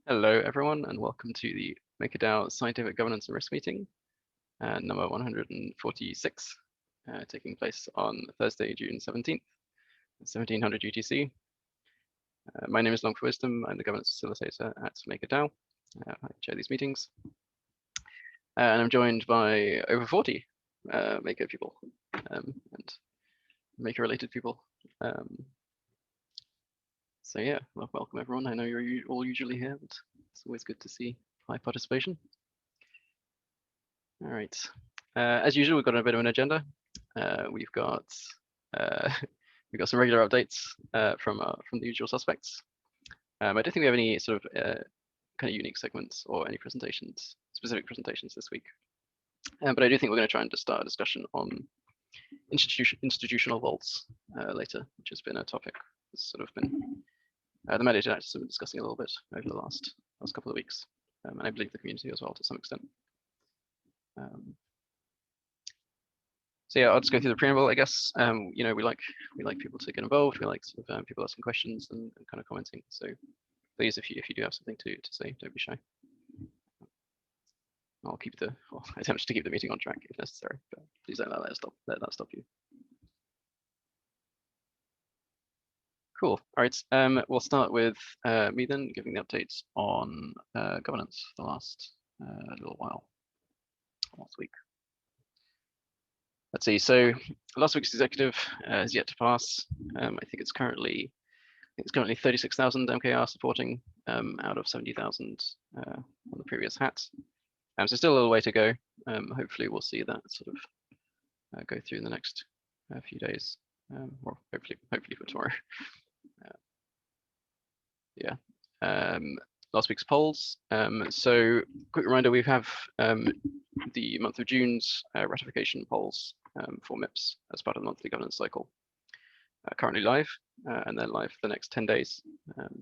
Hello, everyone, and welcome to the MakerDAO Scientific Governance and Risk Meeting, number 146, taking place on Thursday, June 17th, 1700 UTC. My name is Long for Wisdom. I'm the governance facilitator at MakerDAO. I chair these meetings. And I'm joined by over 40 Maker people and Maker-related people. So yeah, well, welcome everyone. I know you're all usually here, but it's always good to see high participation. All right. As usual, we've got a bit of an agenda. We've got some regular updates from the usual suspects. I don't think we have any sort of kind of unique segments or any specific presentations this week. But I do think we're going to try and just start a discussion on institutional vaults later, which has been a topic that's sort of been the mediators have been discussing a little bit over the last couple of weeks, and I believe the community as well to some extent. So yeah, I'll just go through the preamble, I guess. You know, we like people to get involved. We like sort of people asking questions and kind of commenting. So please, if you do have something to say, don't be shy. I'll attempt to keep the meeting on track if necessary, but please don't let that stop you. Cool. All right. We'll start with me then giving the updates on governance for the last little while, last week. Let's see. So last week's executive has yet to pass. I think it's currently 36,000 MKR supporting out of 70,000 on the previous hat. So still a little way to go. Hopefully we'll see that sort of go through in the next few days, or hopefully for tomorrow. Yeah. Last week's polls. So quick reminder, we have the month of June's ratification polls for MIPs as part of the monthly governance cycle. Currently live, and then live for the next 10 days.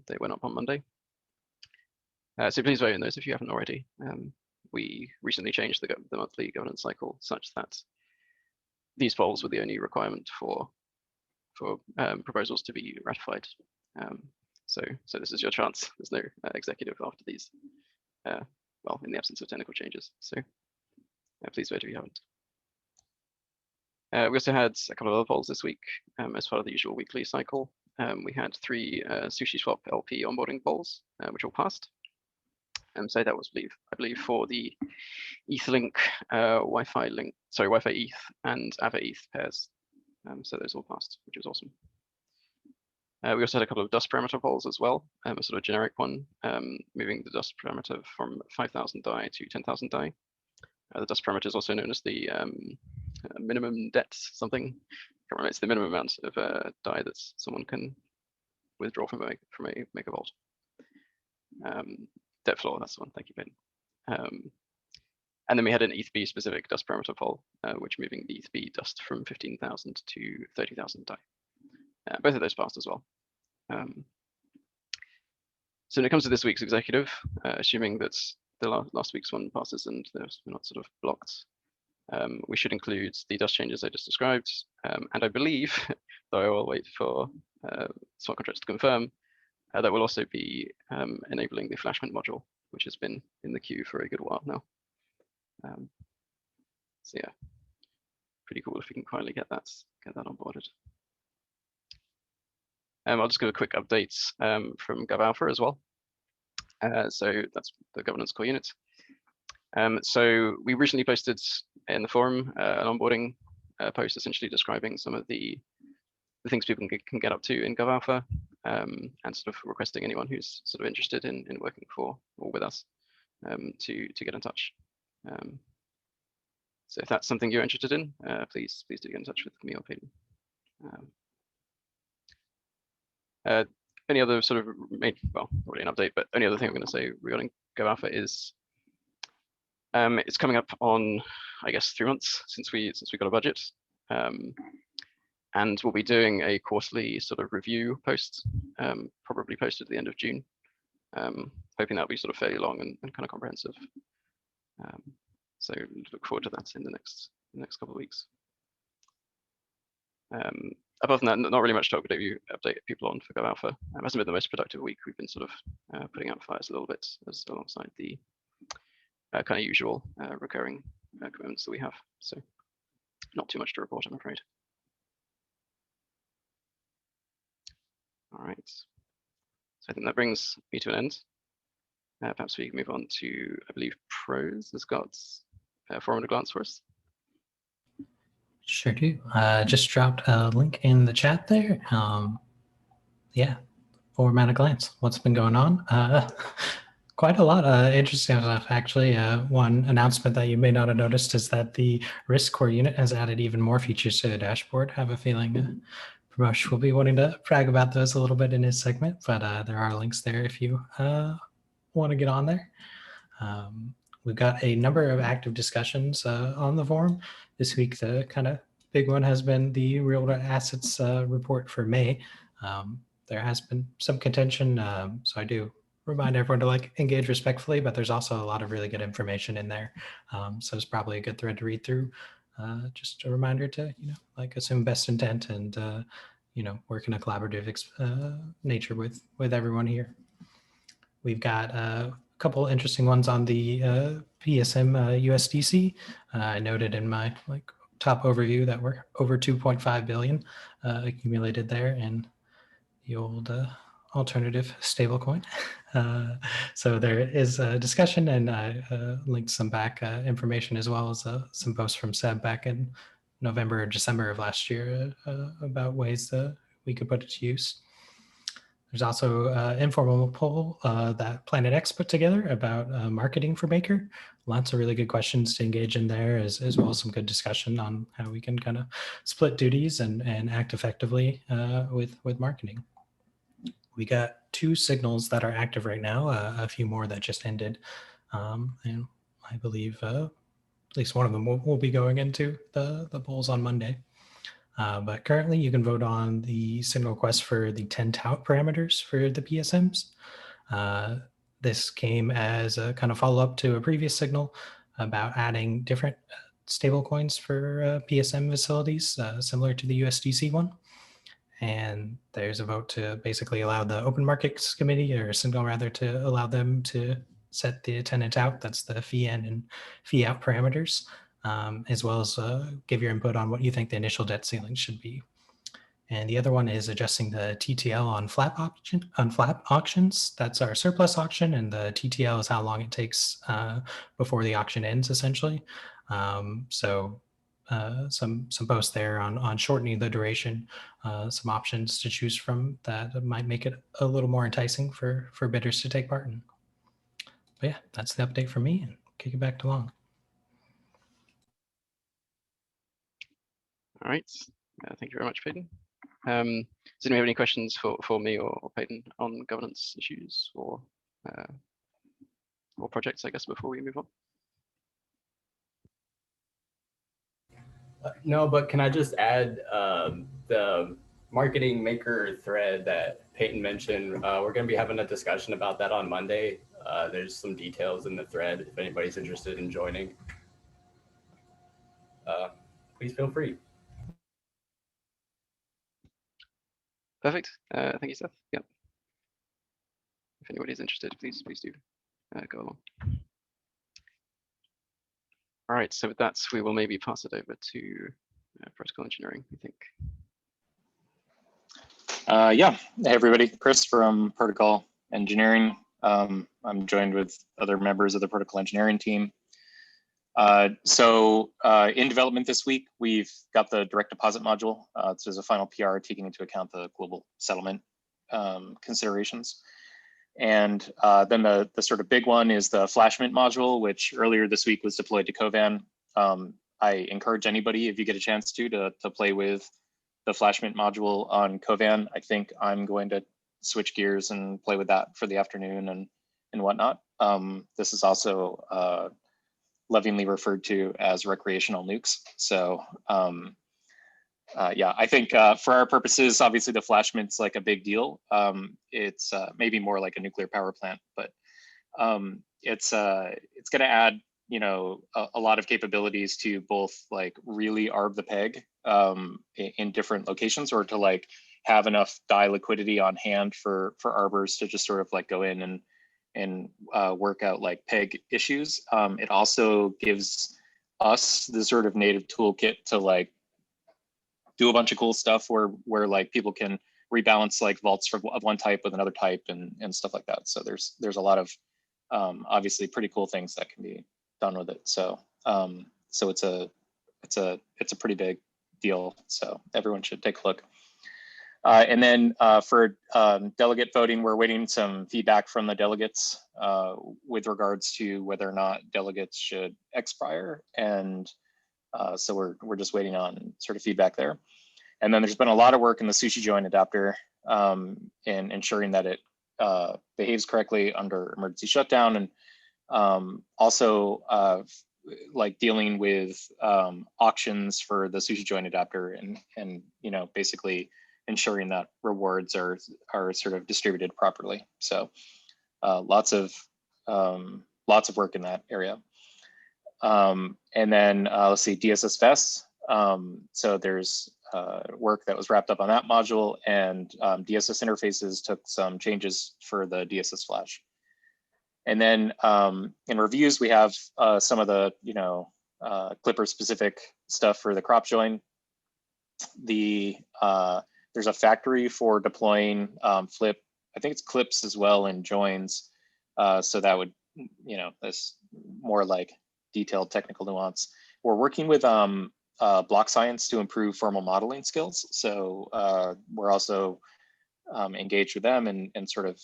They went up on Monday. So please vote in those if you haven't already. We recently changed the monthly governance cycle such that these polls were the only requirement for proposals to be ratified. So this is your chance. There's no executive after these, well, in the absence of technical changes. So please vote if you haven't. We also had a couple of other polls this week as part of the usual weekly cycle. We had 3 Sushi Swap LP onboarding polls, which all passed. So that was, I believe, for the ETH-Link, Wi-Fi ETH and Ava ETH pairs. So those all passed, which was awesome. We also had a couple of dust parameter polls as well, a sort of generic one, moving the dust parameter from 5,000 DAI to 10,000 DAI. The dust parameter is also known as the minimum debt something. I can't remember, it's the minimum amount of DAI that someone can withdraw from a Maker vault. Debt floor, that's the one. Thank you, Ben. And then we had an ETH-B specific dust parameter poll, which moving the ETH-B dust from 15,000 to 30,000 DAI. Both of those passed as well. So when it comes to this week's executive, assuming that the last week's one passes and we're not sort of blocked, we should include the dust changes I just described. And I believe, though I will wait for smart contracts to confirm, that will also be enabling the Flashment module, which has been in the queue for a good while now. So yeah, pretty cool if we can finally get that onboarded. I'll just give a quick update from GovAlpha as well. So that's the governance core unit. So we recently posted in the forum an onboarding post essentially describing some of the things people can get up to in GovAlpha, and sort of requesting anyone who's sort of interested in working for or with us to get in touch. So if that's something you're interested in, please do get in touch with me or Peyton. Any other sort of well, already an update, but only other thing I'm going to say regarding GovAlpha is it's coming up on, I guess, 3 months since we got a budget, and we'll be doing a quarterly sort of review post, probably posted at the end of June. Hoping that'll be sort of fairly long and kind of comprehensive. So look forward to that in the next couple of weeks. Apart from that, not really much to update people on for Go Alpha. It hasn't been the most productive week. We've been sort of putting out fires a little bit alongside the kind of usual recurring commitments that we have. So not too much to report, I'm afraid. All right. So I think that brings me to an end. Perhaps we can move on to, I believe, Pros has got forum at a glance for us. Sure do. Just dropped a link in the chat there. Yeah, forum at a glance. What's been going on? Quite a lot of interesting stuff, actually. One announcement that you may not have noticed is that the risk core unit has added even more features to the dashboard. I have a feeling Pramesh will be wanting to brag about those a little bit in his segment, but there are links there if you want to get on there. We've got a number of active discussions on the forum. This week, the kind of big one has been the real assets report for May. There has been some contention, so I do remind everyone to engage respectfully, but there's also a lot of really good information in there. So it's probably a good thread to read through. Just a reminder to, assume best intent and, work in a collaborative nature with everyone here. We've got a couple interesting ones on the PSM USDC. I noted in my top overview that we're over 2.5 billion accumulated there in the old alternative stablecoin. So there is a discussion, and I linked some back information as well as some posts from Seb back in November or December of last year about ways that we could put it to use. There's also an informal poll that Planet X put together about marketing for Maker. Lots of really good questions to engage in there, as well as some good discussion on how we can kind of split duties and act effectively with marketing. We got 2 signals that are active right now, a few more that just ended. And I believe at least one of them will be going into the polls on Monday. But currently you can vote on the signal request for the 10 tout parameters for the PSMs. This came as a kind of follow-up to a previous signal about adding different stablecoins for PSM facilities, similar to the USDC one. And there's a vote to basically allow the Open Markets Committee, or signal rather, to allow them to set the tenant out, that's the fee in and fee out parameters, as well as give your input on what you think the initial debt ceiling should be. And the other one is adjusting the TTL on flap auctions. That's our surplus auction, and the TTL is how long it takes before the auction ends, essentially. So some posts there on shortening the duration, some options to choose from that might make it a little more enticing for bidders to take part in. But yeah, that's the update from me, and kick it back to Long. All right, thank you very much, Peyton. Does anyone have any questions for me or Peyton on governance issues or projects, I guess, before we move on? No, but can I just add the marketing maker thread that Peyton mentioned? We're going to be having a discussion about that on Monday. There's some details in the thread if anybody's interested in joining. Please feel free. Perfect. Thank you, Seth. Yep. If anybody's interested, please do go along. All right, so with that, we will maybe pass it over to protocol engineering, I think. Yeah, hey everybody, Chris from Protocol Engineering. I'm joined with other members of the Protocol Engineering team. So in development this week, we've got the direct deposit module. This is a final PR taking into account the global settlement considerations. And then the sort of big one is the Flashmint module, which earlier this week was deployed to Kovan. I encourage anybody, if you get a chance to play with the Flashmint module on Kovan. I think I'm going to switch gears and play with that for the afternoon and whatnot. This is also lovingly referred to as recreational nukes. So yeah, I think for our purposes, obviously the Flashmint's like a big deal. It's maybe more like a nuclear power plant, but it's going to add you know, a lot of capabilities to both like really arb the peg in different locations, or to like have enough DAI liquidity on hand for arbors to just sort of like go in and work out like peg issues. It also gives us the sort of native toolkit to like do a bunch of cool stuff where like people can rebalance like vaults of one type with another type and stuff like that. So there's a lot of obviously pretty cool things that can be done with it. So so it's a pretty big deal. So everyone should take a look. And then for delegate voting, we're waiting some feedback from the delegates with regards to whether or not delegates should expire. And so we're just waiting on sort of feedback there. And then there's been a lot of work in the sushi join adapter in ensuring that it behaves correctly under emergency shutdown, and also like dealing with auctions for the sushi join adapter, and you know, basically ensuring that rewards are sort of distributed properly. So lots of work in that area. And then let's see, DSS vests. So there's work that was wrapped up on that module, and DSS interfaces took some changes for the DSS Flash. And then in reviews, we have some of the, you know, Clipper specific stuff for the crop join. There's a factory for deploying flip, I think it's clips as well, and joins. So that would, you know, that's more like detailed technical nuance. We're working with block science to improve formal modeling skills. So we're also engaged with them and sort of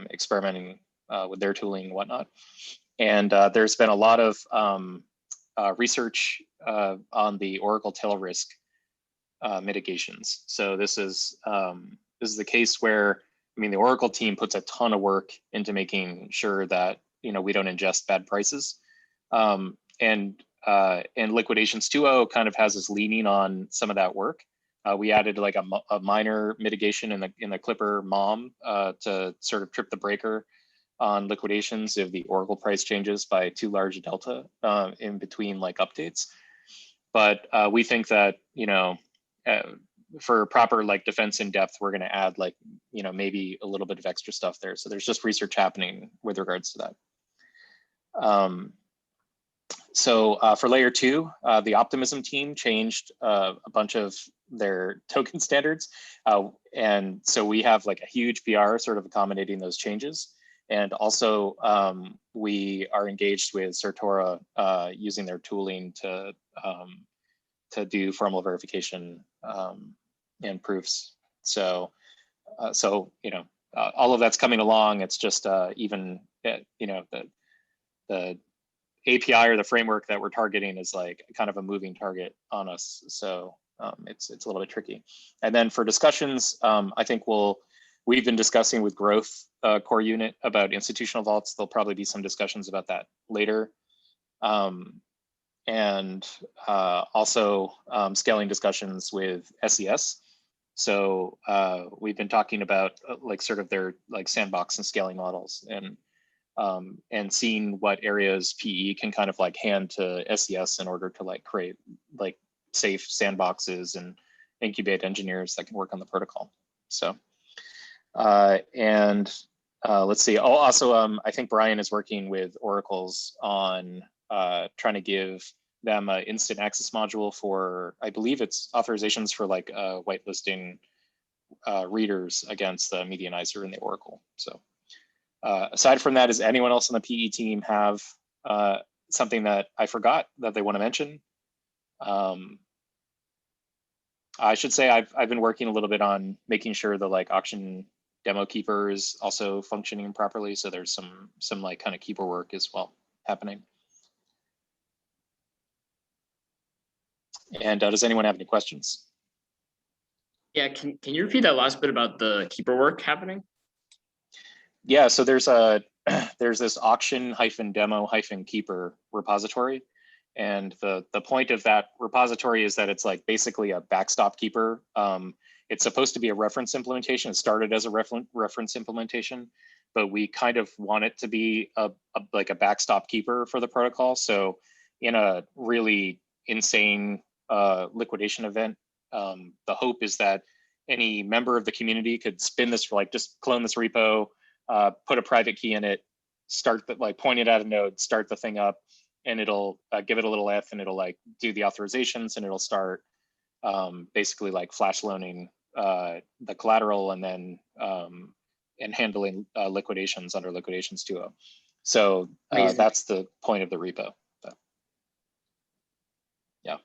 experimenting with their tooling and whatnot. And there's been a lot of research on the Oracle tail risk mitigations. So this is the case where, I mean, the Oracle team puts a ton of work into making sure that, you know, we don't ingest bad prices. And Liquidations 2.0 kind of has us leaning on some of that work. We added like a minor mitigation in the Clipper MOM to sort of trip the breaker on liquidations if the Oracle price changes by too large a delta in between like updates. But we think that, you know, for proper like defense in depth, we're going to add like, you know, maybe a little bit of extra stuff there. So there's just research happening with regards to that. So for layer 2, the Optimism team changed a bunch of their token standards. And so we have like a huge PR sort of accommodating those changes. And also we are engaged with Certora using their tooling to do formal verification and proofs. So you know, all of that's coming along. It's just even, you know, the API or the framework that we're targeting is like kind of a moving target on us. So it's a little bit tricky. And then for discussions, I think we've been discussing with Growth Core Unit about institutional vaults. There'll probably be some discussions about that later. And also scaling discussions with SES. So we've been talking about like sort of their like sandbox and scaling models, and seeing what areas PE can kind of like hand to SES in order to like create like safe sandboxes and incubate engineers that can work on the protocol. So let's see. Oh, also I think Brian is working with Oracles on trying to give them an instant access module for, I believe it's authorizations for like whitelisting readers against the medianizer in the Oracle. So aside from that, does anyone else on the PE team have something that I forgot that they want to mention? I should say I've been working a little bit on making sure the like auction demo keeper is also functioning properly. So there's some like kind of keeper work as well happening. And does anyone have any questions? Yeah, can you repeat that last bit about the keeper work happening? Yeah, so there's this auction-demo-keeper repository. And the point of that repository is that it's like basically a backstop keeper. it's supposed to be a reference implementation. It started as a reference implementation, but we kind of want it to be like a backstop keeper for the protocol. So in a really insane liquidation event, the hope is that any member of the community could spin this, like just clone this repo, put a private key in it, start the, like point it at a node, start the thing up, and it'll give it a little F, and it'll like do the authorizations, and it'll start basically like flash loaning the collateral, and then and handling liquidations under liquidations 2.0. So that's the point of the repo. But, yeah.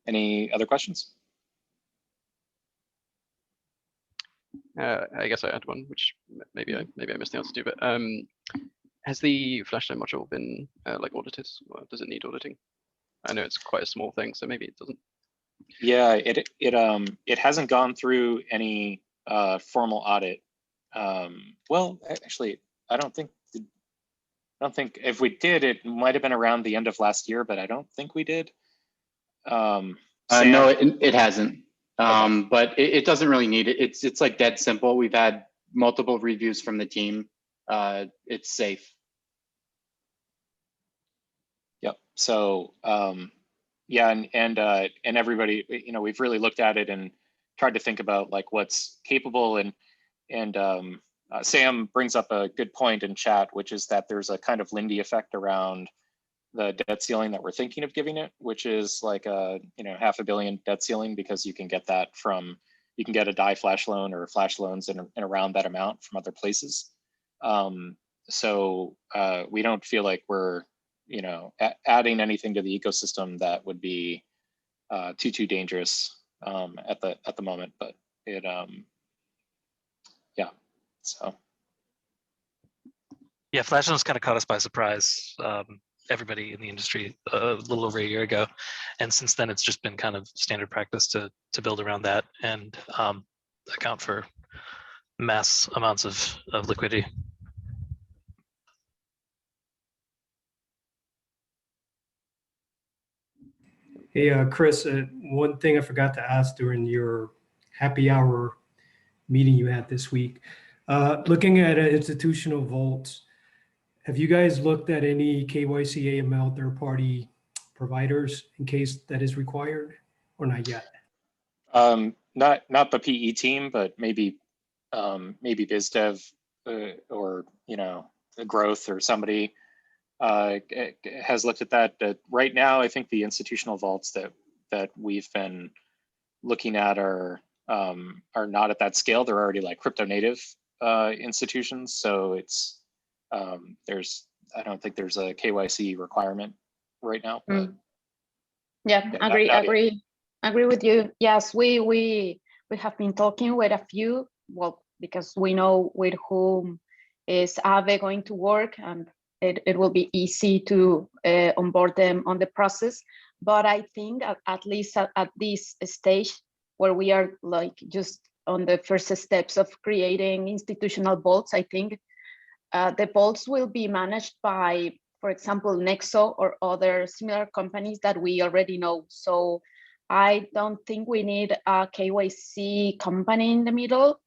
Any other questions? I guess I had one, which maybe I missed the answer to, but has the Flashdown module been like audited, or does it need auditing? I know it's quite a small thing, so maybe it doesn't. Yeah, it hasn't gone through any formal audit. Well, actually, I don't think if we did, it might have been around the end of last year, but I don't think we did. No, it hasn't. Okay. But it doesn't really need it. It's like dead simple. We've had multiple reviews from the team. It's safe. Yep. So yeah, and everybody, you know, we've really looked at it and tried to think about like what's capable, and Sam brings up a good point in chat, which is that there's a kind of Lindy effect around the debt ceiling that we're thinking of giving it, which is like a, you know, $500 million debt ceiling, because you can get that from, you can get a DAI flash loan or flash loans in around that amount from other places. So we don't feel like we're, you know, adding anything to the ecosystem that would be too dangerous at the moment, but it yeah, so. Yeah, Flashdowns kind of caught us by surprise. Everybody in the industry a little over a year ago, and since then it's just been kind of standard practice to build around that and account for mass amounts of liquidity. Hey, Chris, one thing I forgot to ask during your happy hour meeting you had this week, looking at institutional vaults, have you guys looked at any KYC AML third-party providers in case that is required, or not yet? Not the PE team, but maybe BizDev or, you know, the growth or somebody has looked at that. But right now, I think the institutional vaults that we've been looking at are not at that scale. They're already like crypto native institutions, so it's I don't think there's a KYC requirement right now. But yeah, agree with you. Yes, we have been talking with a few, well, because we know with whom is Aave going to work, and it will be easy to onboard them on the process. But I think at least at this stage where we are like just on the first steps of creating institutional vaults, I think the vaults will be managed by, for example, Nexo or other similar companies that we already know. So I don't think we need a KYC company in the middle.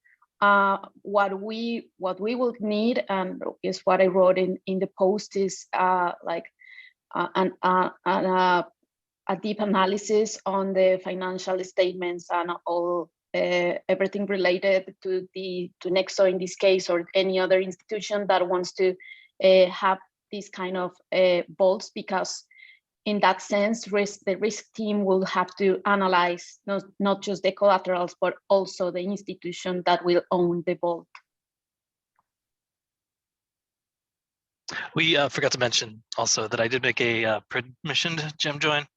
What we will need, and is what I wrote in the post, is like a deep analysis on the financial statements and all everything related to Nexo in this case, or any other institution that wants to have this kind of vaults, because in that sense, the risk team will have to analyze not just the collaterals, but also the institution that will own the vault. We forgot to mention also that I did make a permissioned gem join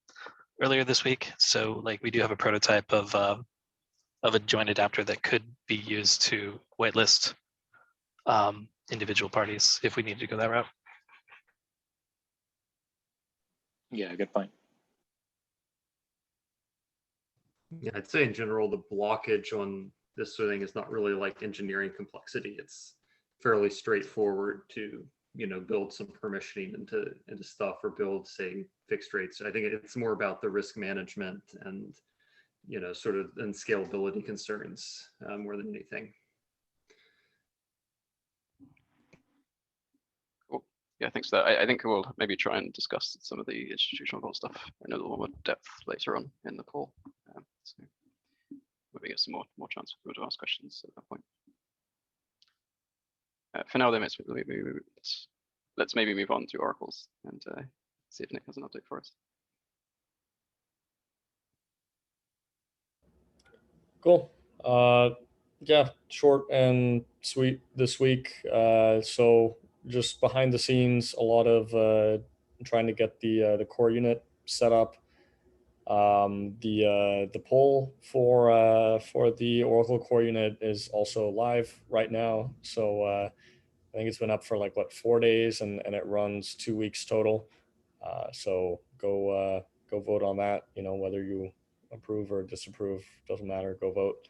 earlier this week. So like we do have a prototype of a join adapter that could be used to whitelist individual parties if we need to go that route. Yeah, good point. Yeah, I'd say in general, the blockage on this sort of thing is not really like engineering complexity. It's fairly straightforward to build some permissioning into stuff or build, say, fixed rates. I think it's more about the risk management and sort of and scalability concerns more than anything. Cool. Yeah, thanks for that. I think we'll maybe try and discuss some of the institutional vault stuff in a little more depth later on in the call. So maybe get some more chance for people to ask questions at that point. For now, then, let's maybe move on to oracles and see if Nick has an update for us. Cool. Yeah, short and sweet this week. So just behind the scenes, a lot of trying to get the core unit set up. The poll for the Oracle core unit is also live right now. So I think it's been up for like 4 days, and it runs 2 weeks total. So go vote on that. Whether you approve or disapprove, doesn't matter. Go vote.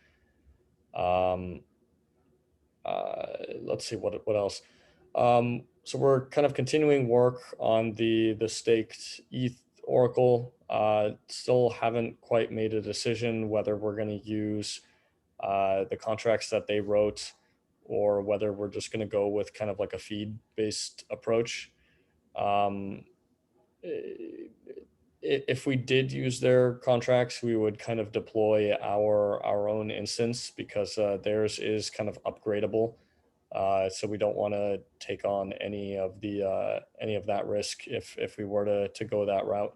Let's see what else. So we're kind of continuing work on the staked ETH Oracle. Still haven't quite made a decision whether we're going to use the contracts that they wrote, or whether we're just going to go with kind of like a feed-based approach. If we did use their contracts, we would kind of deploy our own instance, because theirs is kind of upgradable. So we don't want to take on any of that risk if we were to go that route.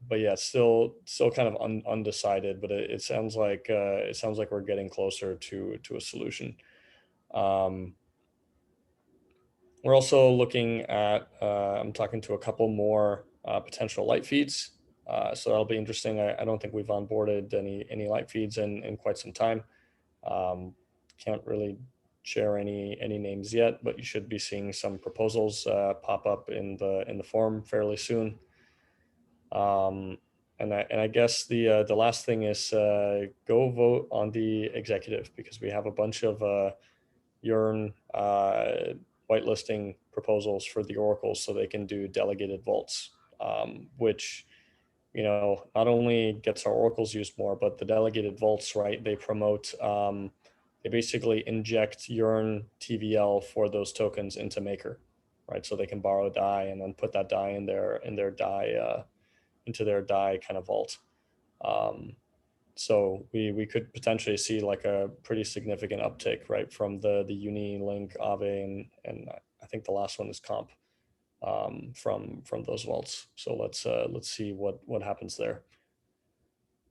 But yeah, still kind of undecided. But it sounds like we're getting closer to a solution. We're also looking at, I'm talking to a couple more potential light feeds. So that'll be interesting. I don't think we've onboarded any light feeds in quite some time. Can't really share any names yet, but you should be seeing some proposals pop up in the forum fairly soon. And I guess the last thing is go vote on the executive, because we have a bunch of Yearn whitelisting proposals for the oracles, so they can do delegated vaults, which not only gets our oracles used more, but the delegated vaults, right? They promote, they basically inject Yearn TVL for those tokens into Maker, right? So they can borrow DAI and then put that DAI in their DAI into their DAI kind of vault. So we could potentially see like a pretty significant uptick, right, from the Uni, Link, Aave, and I think the last one is Comp, from those vaults. So let's see what happens there.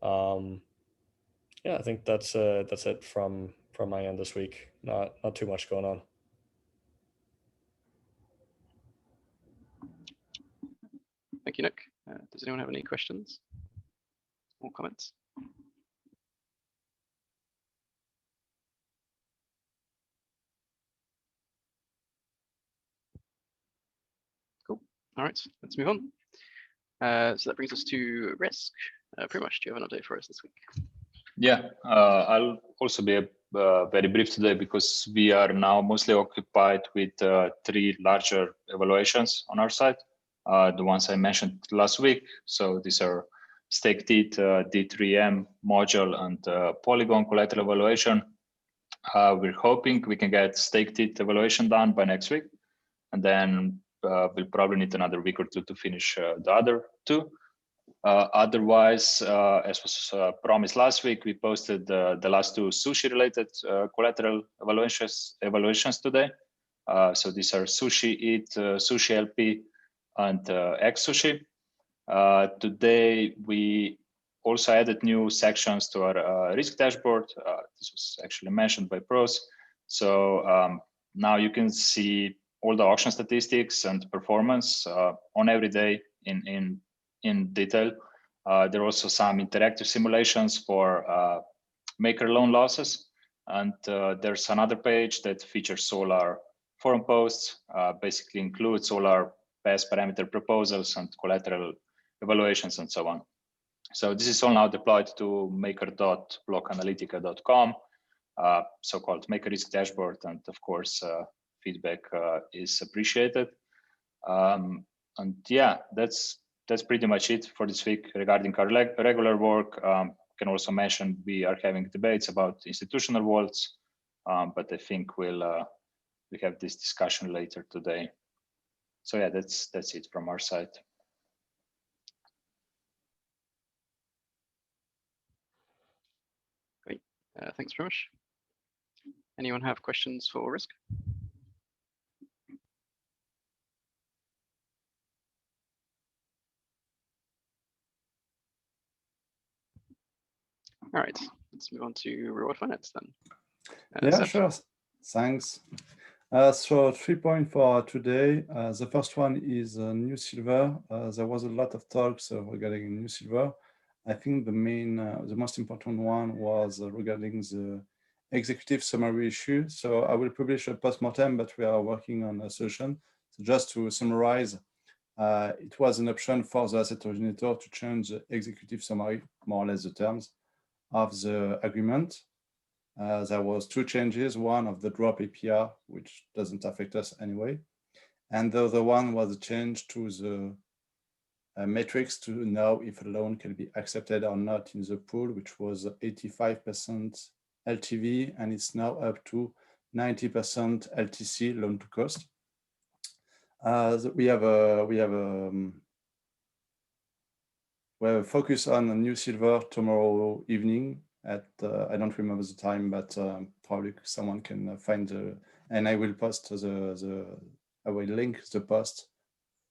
Yeah, I think that's it from my end this week. Not too much going on. Thank you, Nick. Does anyone have any questions or comments? Cool. All right, let's move on. So that brings us to risk. Pretty much, do you have an update for us this week? Yeah, I'll also be very brief today, because we are now mostly occupied with 3 larger evaluations on our side. The ones I mentioned last week. So these are staked ETH, D3M, module, and Polygon collateral evaluation. We're hoping we can get staked ETH evaluation done by next week, and then we'll probably need another week or 2 to finish the other 2. Otherwise, as was promised last week, we posted the last 2 sushi-related collateral evaluations today. So these are Sushi ETH, Sushi LP, and X Sushi. Today, we also added new sections to our risk dashboard. This was actually mentioned by pros. So now you can see all the auction statistics and performance on every day in detail. There are also some interactive simulations for maker loan losses. And there's another page that features all our forum posts, basically includes all our best parameter proposals and collateral evaluations and so on. So this is all now deployed to maker.blockanalytica.com, so-called Maker Risk Dashboard, and of course, feedback is appreciated. And yeah, that's pretty much it for this week regarding our regular work. Can also mention we are having debates about institutional vaults, but I think we have this discussion later today. So yeah, that's it from our side. Great, thanks very much. Anyone have questions for Risk? All right, let's move on to reward finance then. Yeah, Seth? sure. Thanks. So 3 points for today. The first one is New Silver. There was a lot of talks regarding New Silver. I think the most important one was regarding the executive summary issue. So I will publish a post-mortem, but we are working on a solution. So just to summarize, it was an option for the asset originator to change the executive summary, more or less the terms of the agreement. There was 2 changes, one of the drop APR, which doesn't affect us anyway. And the other one was a change to the metrics to know if a loan can be accepted or not in the pool, which was 85% LTV, and it's now up to 90% LTC, loan to cost. We have a focus on New Silver tomorrow evening at, I don't remember the time, but probably someone can find and I will post I will link the post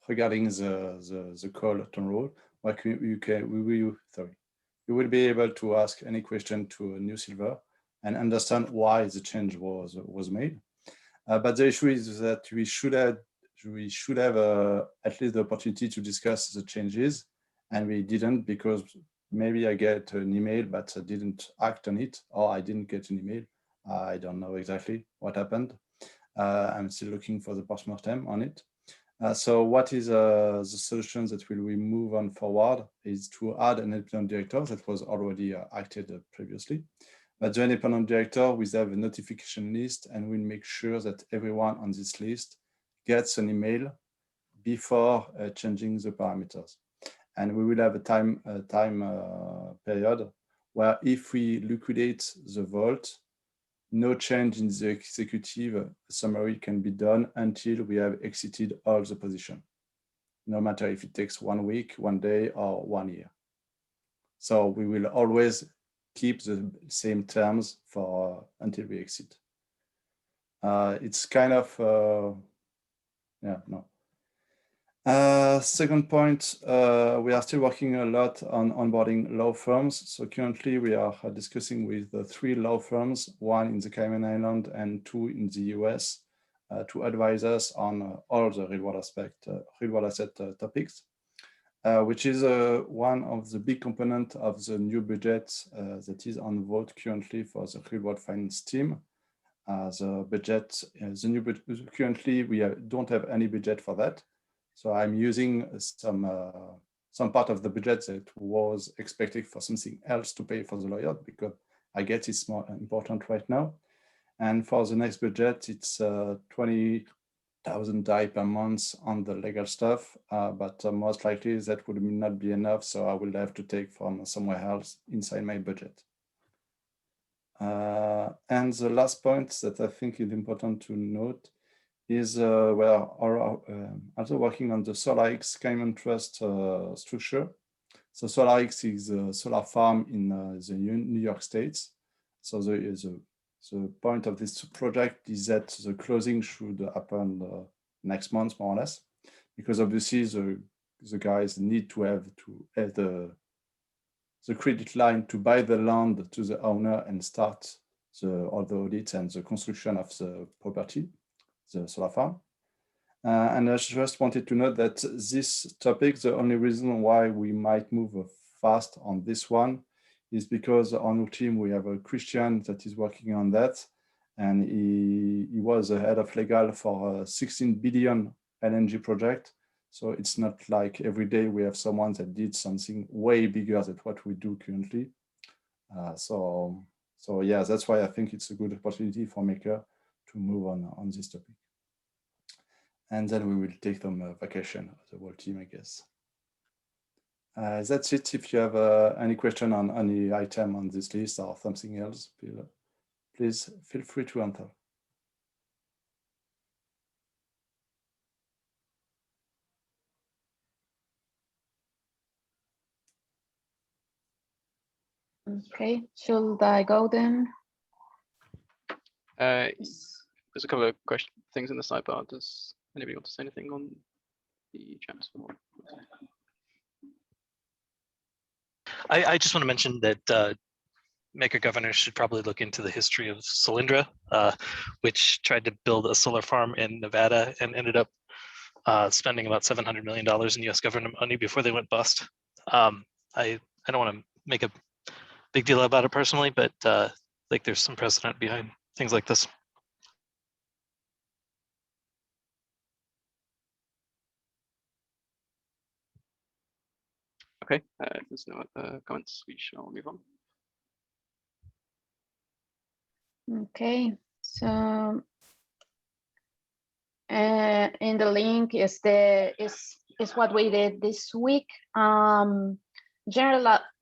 regarding the call tomorrow. Like you will be able to ask any question to New Silver and understand why the change was made. But the issue is that we should have at least the opportunity to discuss the changes, and we didn't, because maybe I get an email but I didn't act on it, or I didn't get an email. I don't know exactly what happened. I'm still looking for the postmortem on it. So what is the solution that will we move on forward is to add an independent director that was already acted previously. But the independent director will have a notification list, and we'll make sure that everyone on this list gets an email before changing the parameters. And we will have a time period where if we liquidate the vault, no change in the executive summary can be done until we have exited all the position, no matter if it takes 1 week, 1 day, or 1 year. So we will always keep the same terms for until we exit. It's kind of, yeah, no. Second point, we are still working a lot on onboarding law firms. So currently we are discussing with 3 law firms, 1 in the Cayman Islands and 2 in the US, to advise us on all the real-world asset topics, which is one of the big components of the new budget that is on vote currently for the real-world finance team. The budget, the new budget, currently we don't have any budget for that. So I'm using some part of the budget that was expected for something else to pay for the lawyer, because I guess it's more important right now. And for the next budget, it's 20,000 DAI per month on the legal stuff, but most likely that would not be enough. So I will have to take from somewhere else inside my budget. And the last point that I think is important to note is we are also working on the SolarX Cayman Trust structure. So SolarX is a solar farm in the New York State. So the point of this project is that the closing should happen next month, more or less, because obviously the guys need to have the credit line to buy the land to the owner and start all the audits and the construction of the property, the solar farm. And I just wanted to note that this topic, the only reason why we might move fast on this one is because on our team we have a Christian that is working on that, and he was the head of legal for a 16 billion LNG project. So it's not like every day we have someone that did something way bigger than what we do currently. So yeah, that's why I think it's a good opportunity for Maker to move on this topic. and then we will take some vacation, the whole team, I guess. That's it. If you have any question on any item on this list or something else, please feel free to enter. Okay, should I go then? There's a couple of things in the sidebar. Does anybody want to say anything on the chat? I just want to mention that maker governors should probably look into the history of Solyndra, which tried to build a solar farm in Nevada and ended up spending about $700 million in US government money before they went bust. I don't want to make a big deal about it personally, but like there's some precedent behind things like this. Okay, if there's no other comments, we shall move on. Okay, so in the link is what we did this week. General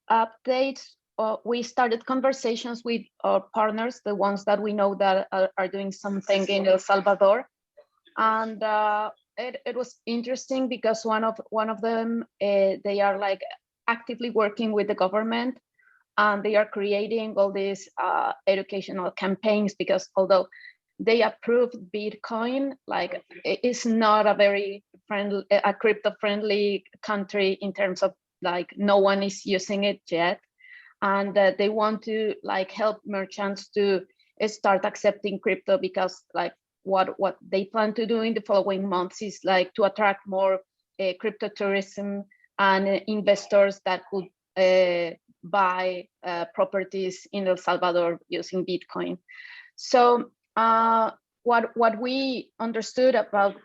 updates. We started conversations with our partners, the ones that we know that are doing something in El Salvador, and it was interesting because one of them they are like actively working with the government, and they are creating all these educational campaigns, because although they approved Bitcoin, like it's not a very friendly, a crypto-friendly country in terms of like no one is using it yet, and they want to like help merchants to start accepting crypto, because like what they plan to do in the following months is like to attract more crypto tourism and investors that could buy properties in El Salvador using Bitcoin. So what we understood about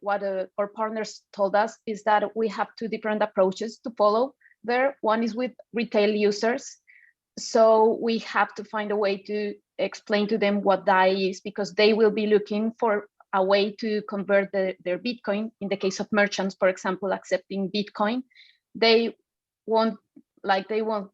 what our partners told us is that we have two different approaches to follow there. One is with retail users. So we have to find a way to explain to them what DAI is, because they will be looking for a way to convert their Bitcoin. In the case of merchants, for example, accepting Bitcoin, they won't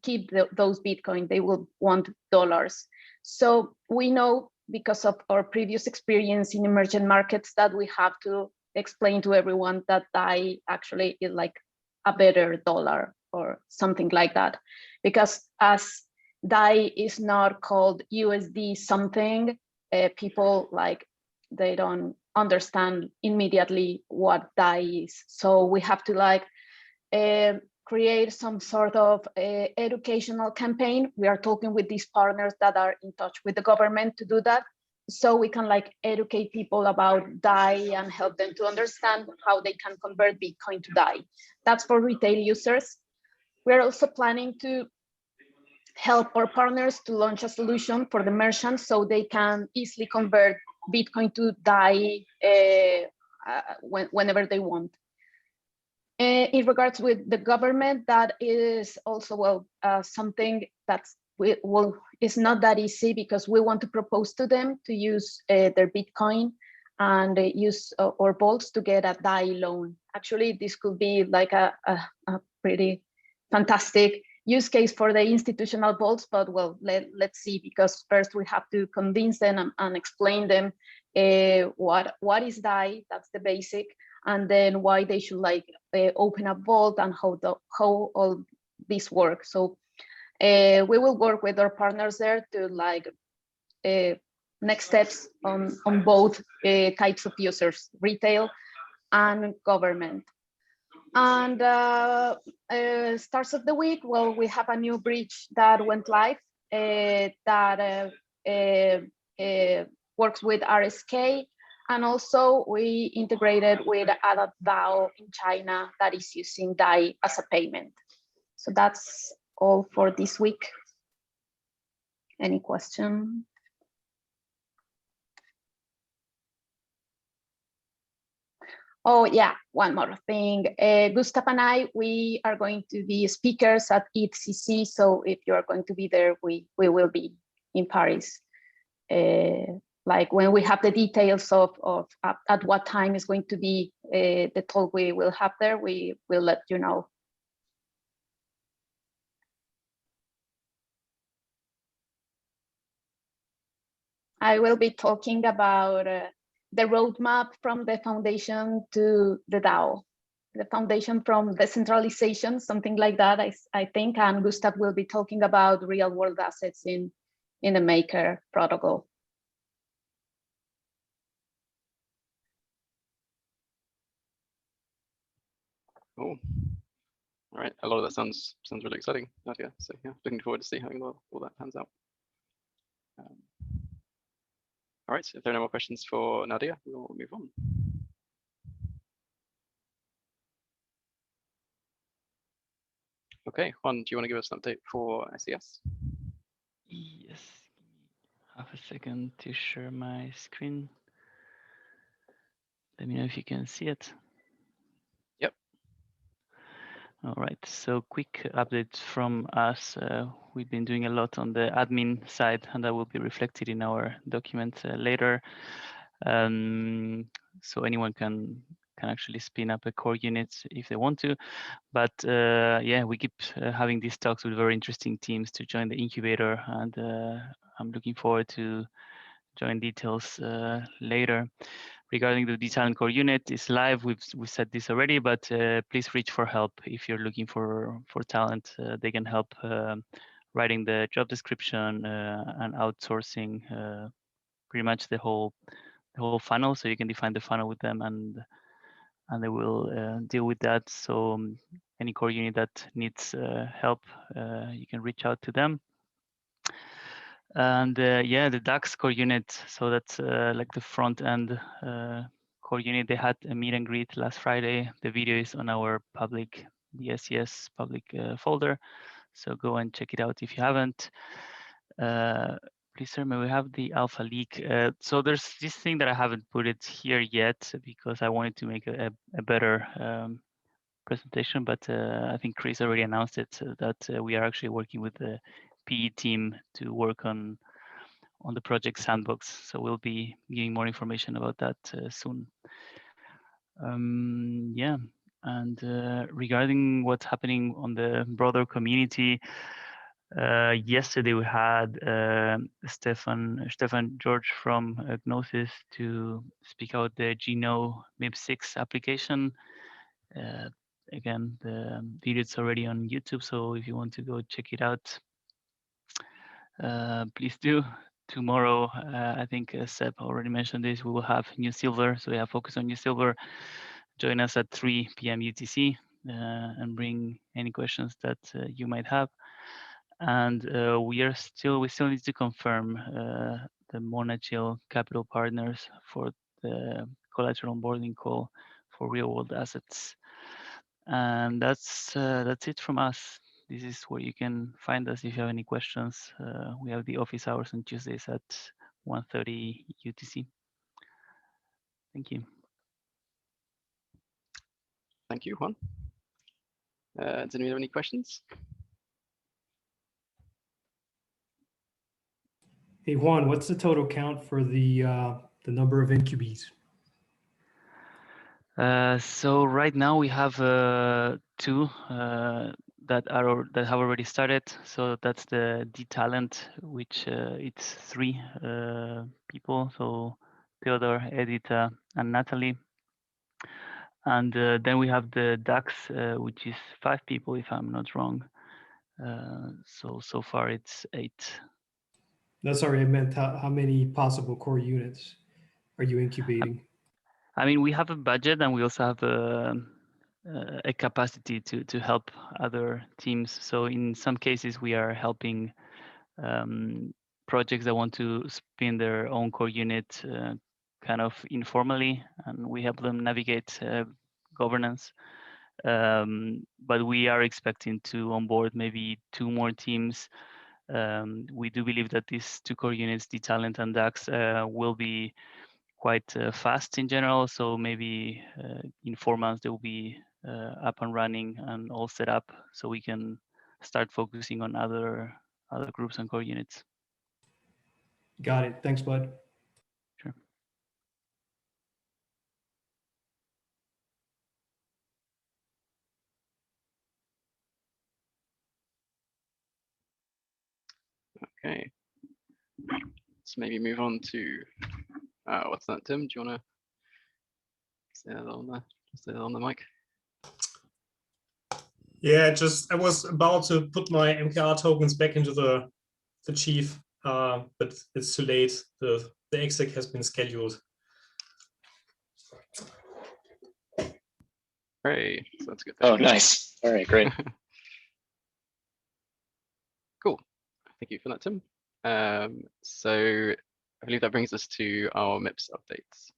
keep those Bitcoin, they will want dollars. So we know, because of our previous experience in emerging markets, that we have to explain to everyone that DAI actually is like a better dollar or something like that. Because as DAI is not called USD something, people like, they don't understand immediately what DAI is. So we have to like create some sort of educational campaign. We are talking with these partners that are in touch with the government to do that, so we can like educate people about DAI and help them to understand how they can convert Bitcoin to DAI. That's for retail users. We're also planning to help our partners to launch a solution for the merchants so they can easily convert Bitcoin to DAI whenever they want. In regards with the government, that is also something that's is not that easy, because we want to propose to them to use their Bitcoin and use our vaults to get a DAI loan. Actually, this could be like a pretty fantastic use case for the institutional vaults, but well, let's see, because first we have to convince them and explain them what is DAI, that's the basic, and then why they should like open a vault and how all this works. So we will work with our partners there to like next steps on both types of users, retail and government. And starts of the week, well, we have a new bridge that went live that works with RSK. And also we integrated with DAO in China that is using DAI as a payment. So that's all for this week. Any question? Oh yeah, one more thing. Gustav and I, we are going to be speakers at ETHCC. So if you are going to be there, we will be in Paris like when we have the details of at what time is going to be the talk we will have there, we will let you know. I will be talking about the roadmap from the foundation to the DAO, the foundation from decentralization, something like that, I think. And Gustav will be talking about real world assets in the Maker protocol. Oh, all right. A lot of that sounds really exciting, Nadia. So yeah, looking forward to see how all that pans out. All right, if there are no more questions for Nadia, we'll move on. Okay, Juan, do you want to give us an update for SES? Yes, half a second to share my screen. Let me know if you can see it. Yep. All right, so quick update from us. We've been doing a lot on the admin side, and that will be reflected in our document later. So anyone can actually spin up a core unit if they want to. But yeah, we keep having these talks with very interesting teams to join the incubator, and I'm looking forward to join details later. Regarding the D-Talent core unit, it's live. We've said this already, but please reach for help if you're looking for talent. They can help writing the job description and outsourcing pretty much the whole funnel. So you can define the funnel with them, and they will deal with that. So any core unit that needs help, you can reach out to them. And yeah, the DAX core unit, so that's like the front end core unit. They had a meet and greet last Friday. The video is on our public, the SES public folder. So go and check it out if you haven't. Please remember, we have the alpha leak. So there's this thing that I haven't put it here yet because I wanted to make a better presentation, but I think Chris already announced it, that we are actually working with the PE team to work on the project sandbox. So we'll be giving more information about that soon. Yeah, and regarding what's happening on the broader community, yesterday we had Stefan George from Gnosis to speak out the Geno MIP6 application. Again, the video is already on YouTube, so if you want to go check it out, please do. Tomorrow, I think Seb already mentioned this, we will have New Silver, so we have focus on New Silver. Join us at 3 p.m. UTC and bring any questions that you might have. And we still need to confirm the Monachill capital partners for the collateral onboarding call for real world assets. And that's it from us. This is where you can find us if you have any questions. We have the office hours on Tuesdays at 1:30 UTC. Thank you. Thank you, Juan. Does anyone have any questions? Hey Juan, what's the total count for the number of Incubes? So right now we have 2 that have already started. So that's the D-Talent, which it's 3 people. So Theodore, Edita, and Natalie. And then we have the DAX, which is 5 people, if I'm not wrong. So far it's 8. No, sorry, I meant how many possible core units are you incubating? I mean, we have a budget, and we also have a capacity to help other teams. So in some cases, we are helping projects that want to spin their own core unit kind of informally, and we help them navigate governance. But we are expecting to onboard maybe 2 more teams. We do believe that these 2 core units, D-Talent and DAX, will be quite fast in general. So maybe in 4 months, they will be up and running and all set up, so we can start focusing on other groups and core units. Got it. Thanks, bud. Okay. Let's maybe move on to what's that, Tim? Do you want to stay on the mic? Yeah, I was about to put my MKR tokens back into the chief, but it's too late. The exec has been scheduled. Great, so that's good. Oh, nice. All right, great. Cool. Thank you for that, Tim. So I believe that brings us to our MIPS updates.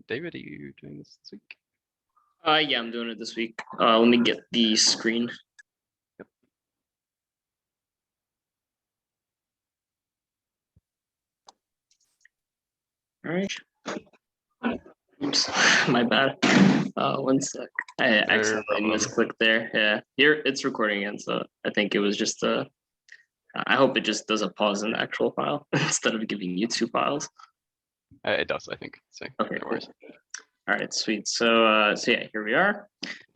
David, are you doing this week? Yeah, I'm doing it this week. Let me get the screen. Yep. All right. Oops, my bad. 1 sec. I accidentally misclicked there. Yeah, here it's recording again. So I think it was just I hope it just does a pause in the actual file instead of giving you 2 files. It does, I think. So okay, no worries. Cool. All right, sweet. So yeah, here we are.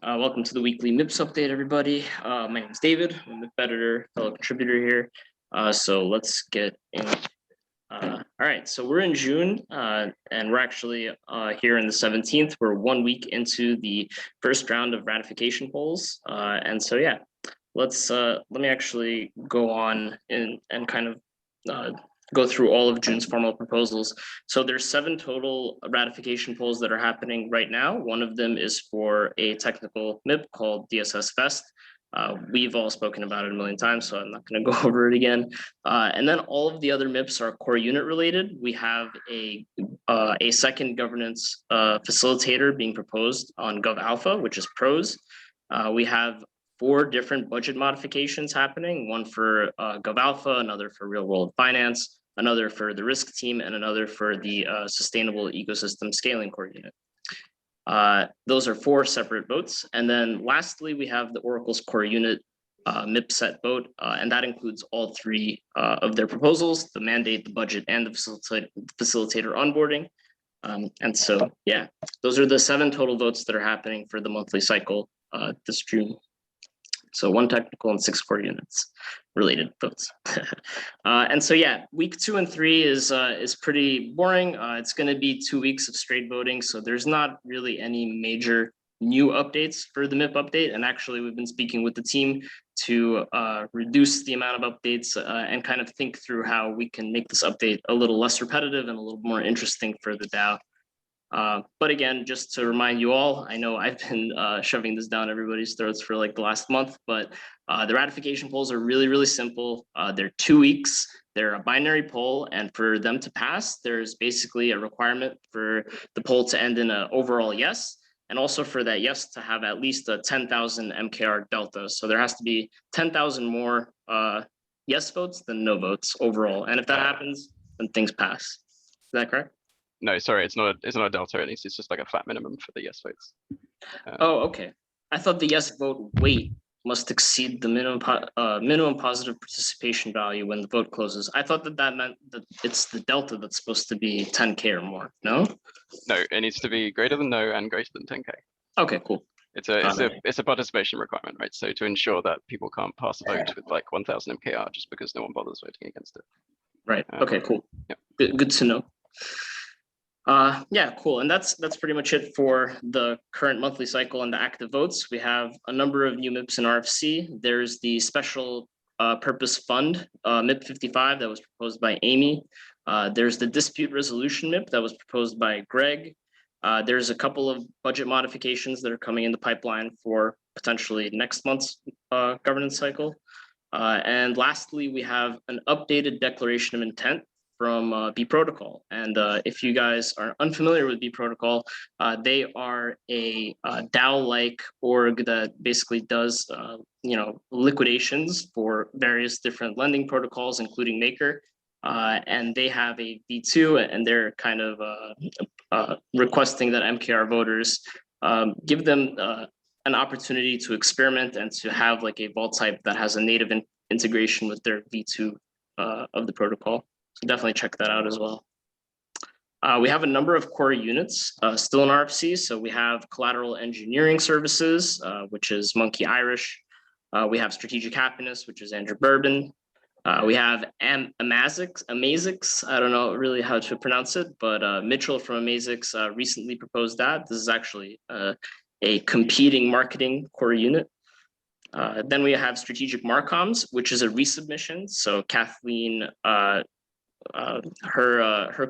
Welcome to the weekly MIPS update, everybody. My name is David. I'm the editor, fellow contributor here. So let's get in. All right, so we're in June, and we're actually here in the 17th. We're 1 week into the first round of ratification polls, and so yeah, let me actually go on and kind of go through all of June's formal proposals. So there's 7 total ratification polls that are happening right now. One of them is for a technical MIP called DSS Fest. We've all spoken about it a million times, so I'm not going to go over it again. And then all of the other MIPs are core unit related. We have a second governance facilitator being proposed on Gov Alpha, which is PROS. We have 4 different budget modifications happening, one for Gov Alpha, another for real world finance, another for the risk team, and another for the sustainable ecosystem scaling core unit. Those are 4 separate votes. And then lastly, we have the Oracle's core unit MIP set vote, and that includes all 3 of their proposals, the mandate, the budget, and the facilitator onboarding. And so, yeah, those are the 7 total votes that are happening for the monthly cycle this June. So 1 technical and 6 core units related votes. And so, yeah, week 2 and 3 is pretty boring. It's going to be 2 weeks of straight voting. So there's not really any major new updates for the MIP update. And actually, we've been speaking with the team to reduce the amount of updates and kind of think through how we can make this update a little less repetitive and a little more interesting for the DAO. But again, just to remind you all, I know I've been shoving this down everybody's throats for like the last month, but the ratification polls are really, really simple. They're 2 weeks. They're a binary poll, and for them to pass, there's basically a requirement for the poll to end in an overall yes, and also for that yes to have at least a 10,000 MKR delta. So there has to be 10,000 more yes votes than no votes overall. And if that happens, then things pass. Is that correct? No, sorry, it's not a delta, at least it's just like a flat minimum for the yes votes. Oh, okay. I thought the yes vote weight must exceed the minimum positive participation value when the vote closes. I thought that meant that it's the delta that's supposed to be 10K or more, no? No, it needs to be greater than no and greater than 10K. Okay, cool. It's a participation requirement, right? So to ensure that people can't pass a vote with like 1,000 MKR just because no one bothers voting against it. Right, okay, cool. Yeah. Good to know. Yeah, cool. And that's pretty much it for the current monthly cycle and the active votes. We have a number of new MIPs in RFC. There's the special purpose fund, MIP 55, that was proposed by Amy. There's the dispute resolution MIP that was proposed by Greg. There's a couple of budget modifications that are coming in the pipeline for potentially next month's governance cycle. And lastly, we have an updated declaration of intent from B Protocol. And if you guys are unfamiliar with B Protocol, they are a DAO-like org that basically does liquidations for various different lending protocols, including Maker. And they have a V2, and they're kind of requesting that MKR voters give them an opportunity to experiment and to have like a vault type that has a native integration with their V2 of the protocol. So definitely check that out as well. We have a number of core units still in RFC. So we have collateral engineering services, which is Monkey Irish. We have strategic happiness, which is Andrew Bourbon. We have Amazix. I don't know really how to pronounce it, but Mitchell from Amazix recently proposed that. This is actually a competing marketing core unit. Then we have Strategic Marcoms, which is a resubmission. So Kathleen, her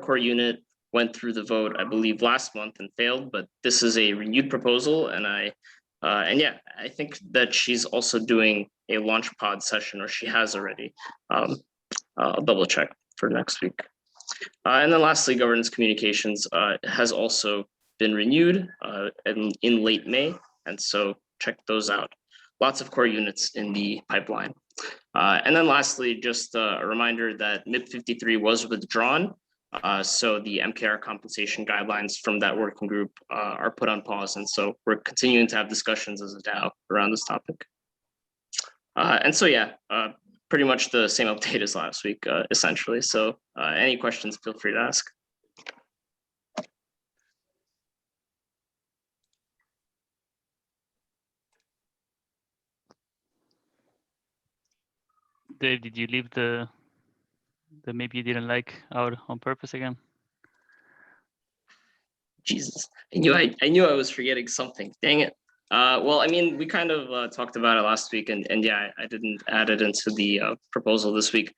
core unit went through the vote, I believe, last month and failed, but this is a renewed proposal, and yeah, I think that she's also doing a launch pod session, or she has already. I'll double check for next week. And then lastly, Governance Communications has also been renewed in late May, and so check those out. Lots of core units in the pipeline. And then lastly, just a reminder that MIP 53 was withdrawn. So the MKR compensation guidelines from that working group are put on pause. And so we're continuing to have discussions as a DAO around this topic. And so, yeah, pretty much the same update as last week, essentially. So any questions, feel free to ask. Dave, did you leave the maybe you didn't like out on purpose again? Jesus, I knew I was forgetting something. Dang it. Well, I mean, we kind of talked about it last week, and yeah, I didn't add it into the proposal this week.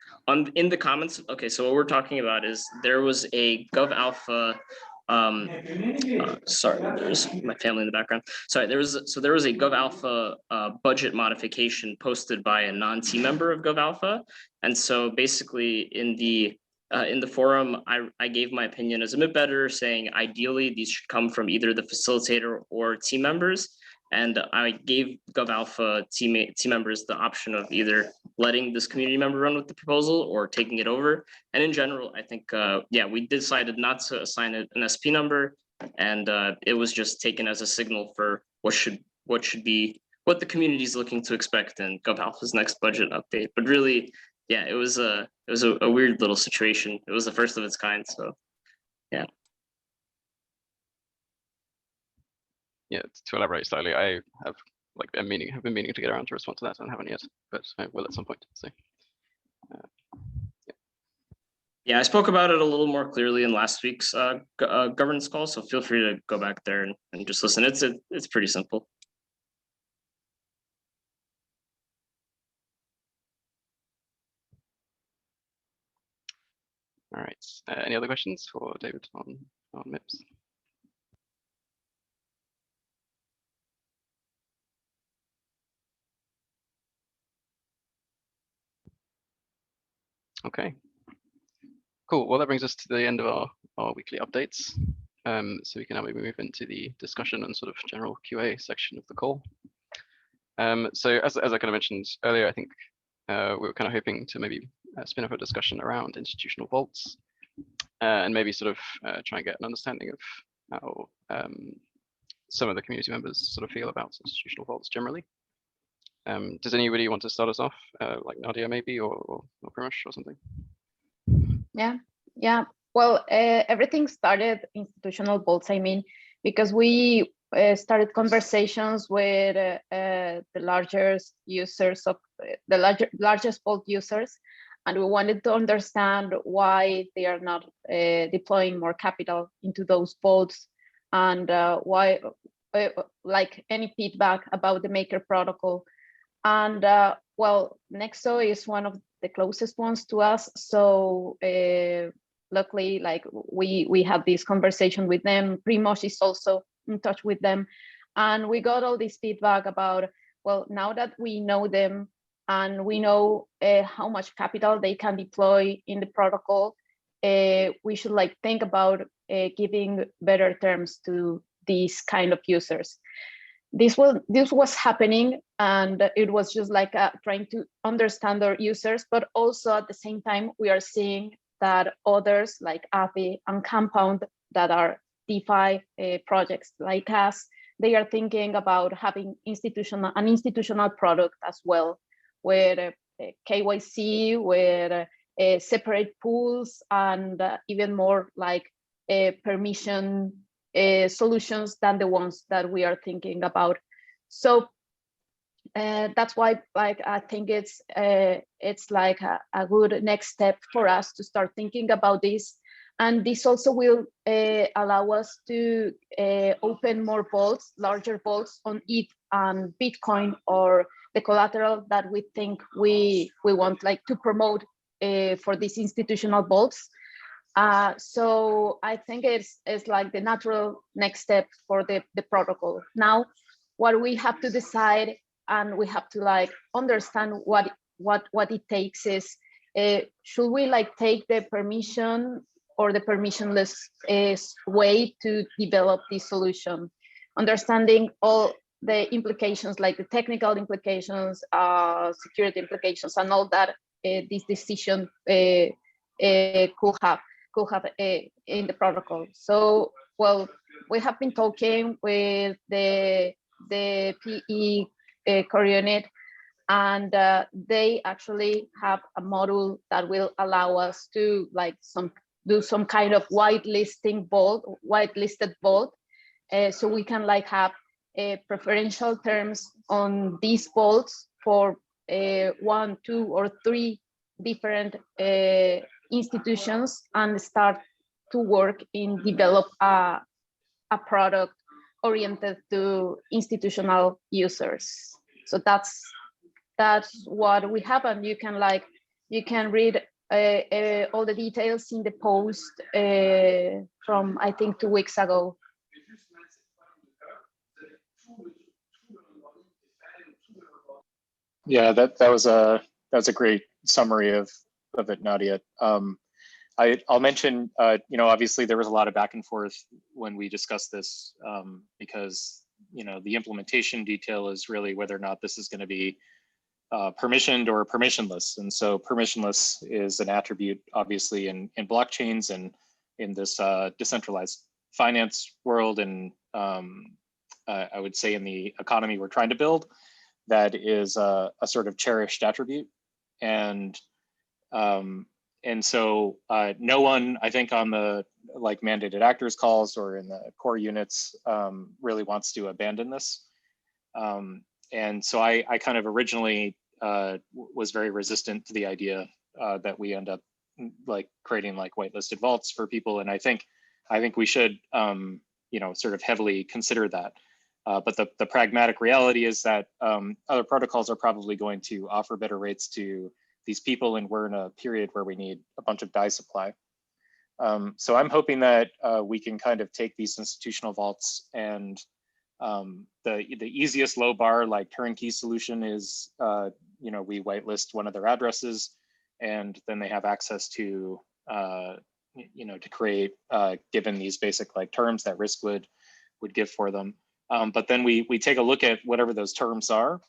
In the comments, okay, so what we're talking about is there was a GovAlpha. Sorry, there's my family in the background. Sorry, there was a GovAlpha budget modification posted by a non-team member of GovAlpha, and so basically in the forum, I gave my opinion as a MIP editor, saying ideally these should come from either the facilitator or team members. And I gave GovAlpha team members the option of either letting this community member run with the proposal or taking it over. And in general, I think, yeah, we decided not to assign it an SP number. And it was just taken as a signal for what should be, what the community is looking to expect in GovAlpha's next budget update. But really, yeah, it was a weird little situation. It was the first of its kind, so yeah. Yeah, to elaborate slightly, I have been meaning to get around to respond to that and haven't yet, but I will at some point. So, yeah, I spoke about it a little more clearly in last week's governance call, so feel free to go back there and just listen. It's pretty simple. all right. Any other questions for David on MIPS? Okay, cool. Well, that brings us to the end of our weekly updates. So we can now maybe move into the discussion and sort of general QA section of the call. So as I kind of mentioned earlier, I think we were kind of hoping to maybe spin up a discussion around institutional vaults and maybe sort of try and get an understanding of how some of the community members sort of feel about institutional vaults generally. Does anybody want to start us off, like Nadia maybe, or Primož or something? Yeah. Well, everything started institutional vaults, I mean, because we started conversations with the largest users of the largest vault users, and we wanted to understand why they are not deploying more capital into those vaults, and why, like any feedback about the Maker protocol. And well, Nexo is one of the closest ones to us, so luckily, like we had this conversation with them. Primož is also in touch with them, and we got all this feedback about, well, now that we know them and we know how much capital they can deploy in the protocol, we should like think about giving better terms to these kind of users. This was happening, and it was just like trying to understand our users, but also at the same time we are seeing that others like Aave and Compound, that are DeFi projects like us, they are thinking about having an institutional product as well, where KYC, where separate pools, and even more like permission solutions than the ones that we are thinking about. So that's why, like, I think it's like a good next step for us to start thinking about this. And this also will allow us to open more vaults, larger vaults on ETH and Bitcoin, or the collateral that we think we want, like, to promote for these institutional vaults. So I think it's like the natural next step for the protocol. Now, what we have to decide, and we have to, like, understand what it takes is, should we, like, take the permission or the permissionless way to develop this solution, understanding all the implications, like the technical implications, security implications, and all that this decision could have in the protocol. So, well, we have been talking with the PE core unit, and they actually have a module that will allow us to, like, do some kind of whitelisted vault, so we can, like, have preferential terms on these vaults for 1, 2, or 3 different institutions, and start to work in develop a product oriented to institutional users. So that's what we have, and you can read all the details in the post from, I think, 2 weeks ago. Yeah, that was a great summary of it, Nadia. I'll mention, obviously there was a lot of back and forth when we discussed this, because the implementation detail is really whether or not this is going to be permissioned or permissionless. And so permissionless is an attribute, obviously, in blockchains and in this decentralized finance world, and I would say in the economy we're trying to build, that is a sort of cherished attribute. And so no one, I think, on the, like, mandated actors calls or in the core units really wants to abandon this. And so I kind of originally was very resistant to the idea that we end up, like, creating, like, whitelisted vaults for people. And I think we should, sort of heavily consider that. But the pragmatic reality is that other protocols are probably going to offer better rates to these people, and we're in a period where we need a bunch of DAI supply. So I'm hoping that we can kind of take these institutional vaults, and the easiest low bar, like, turnkey solution is, we whitelist one of their addresses, and then they have access to, to create, given these basic, like, terms that Risk would give for them. But then we take a look at whatever those terms are,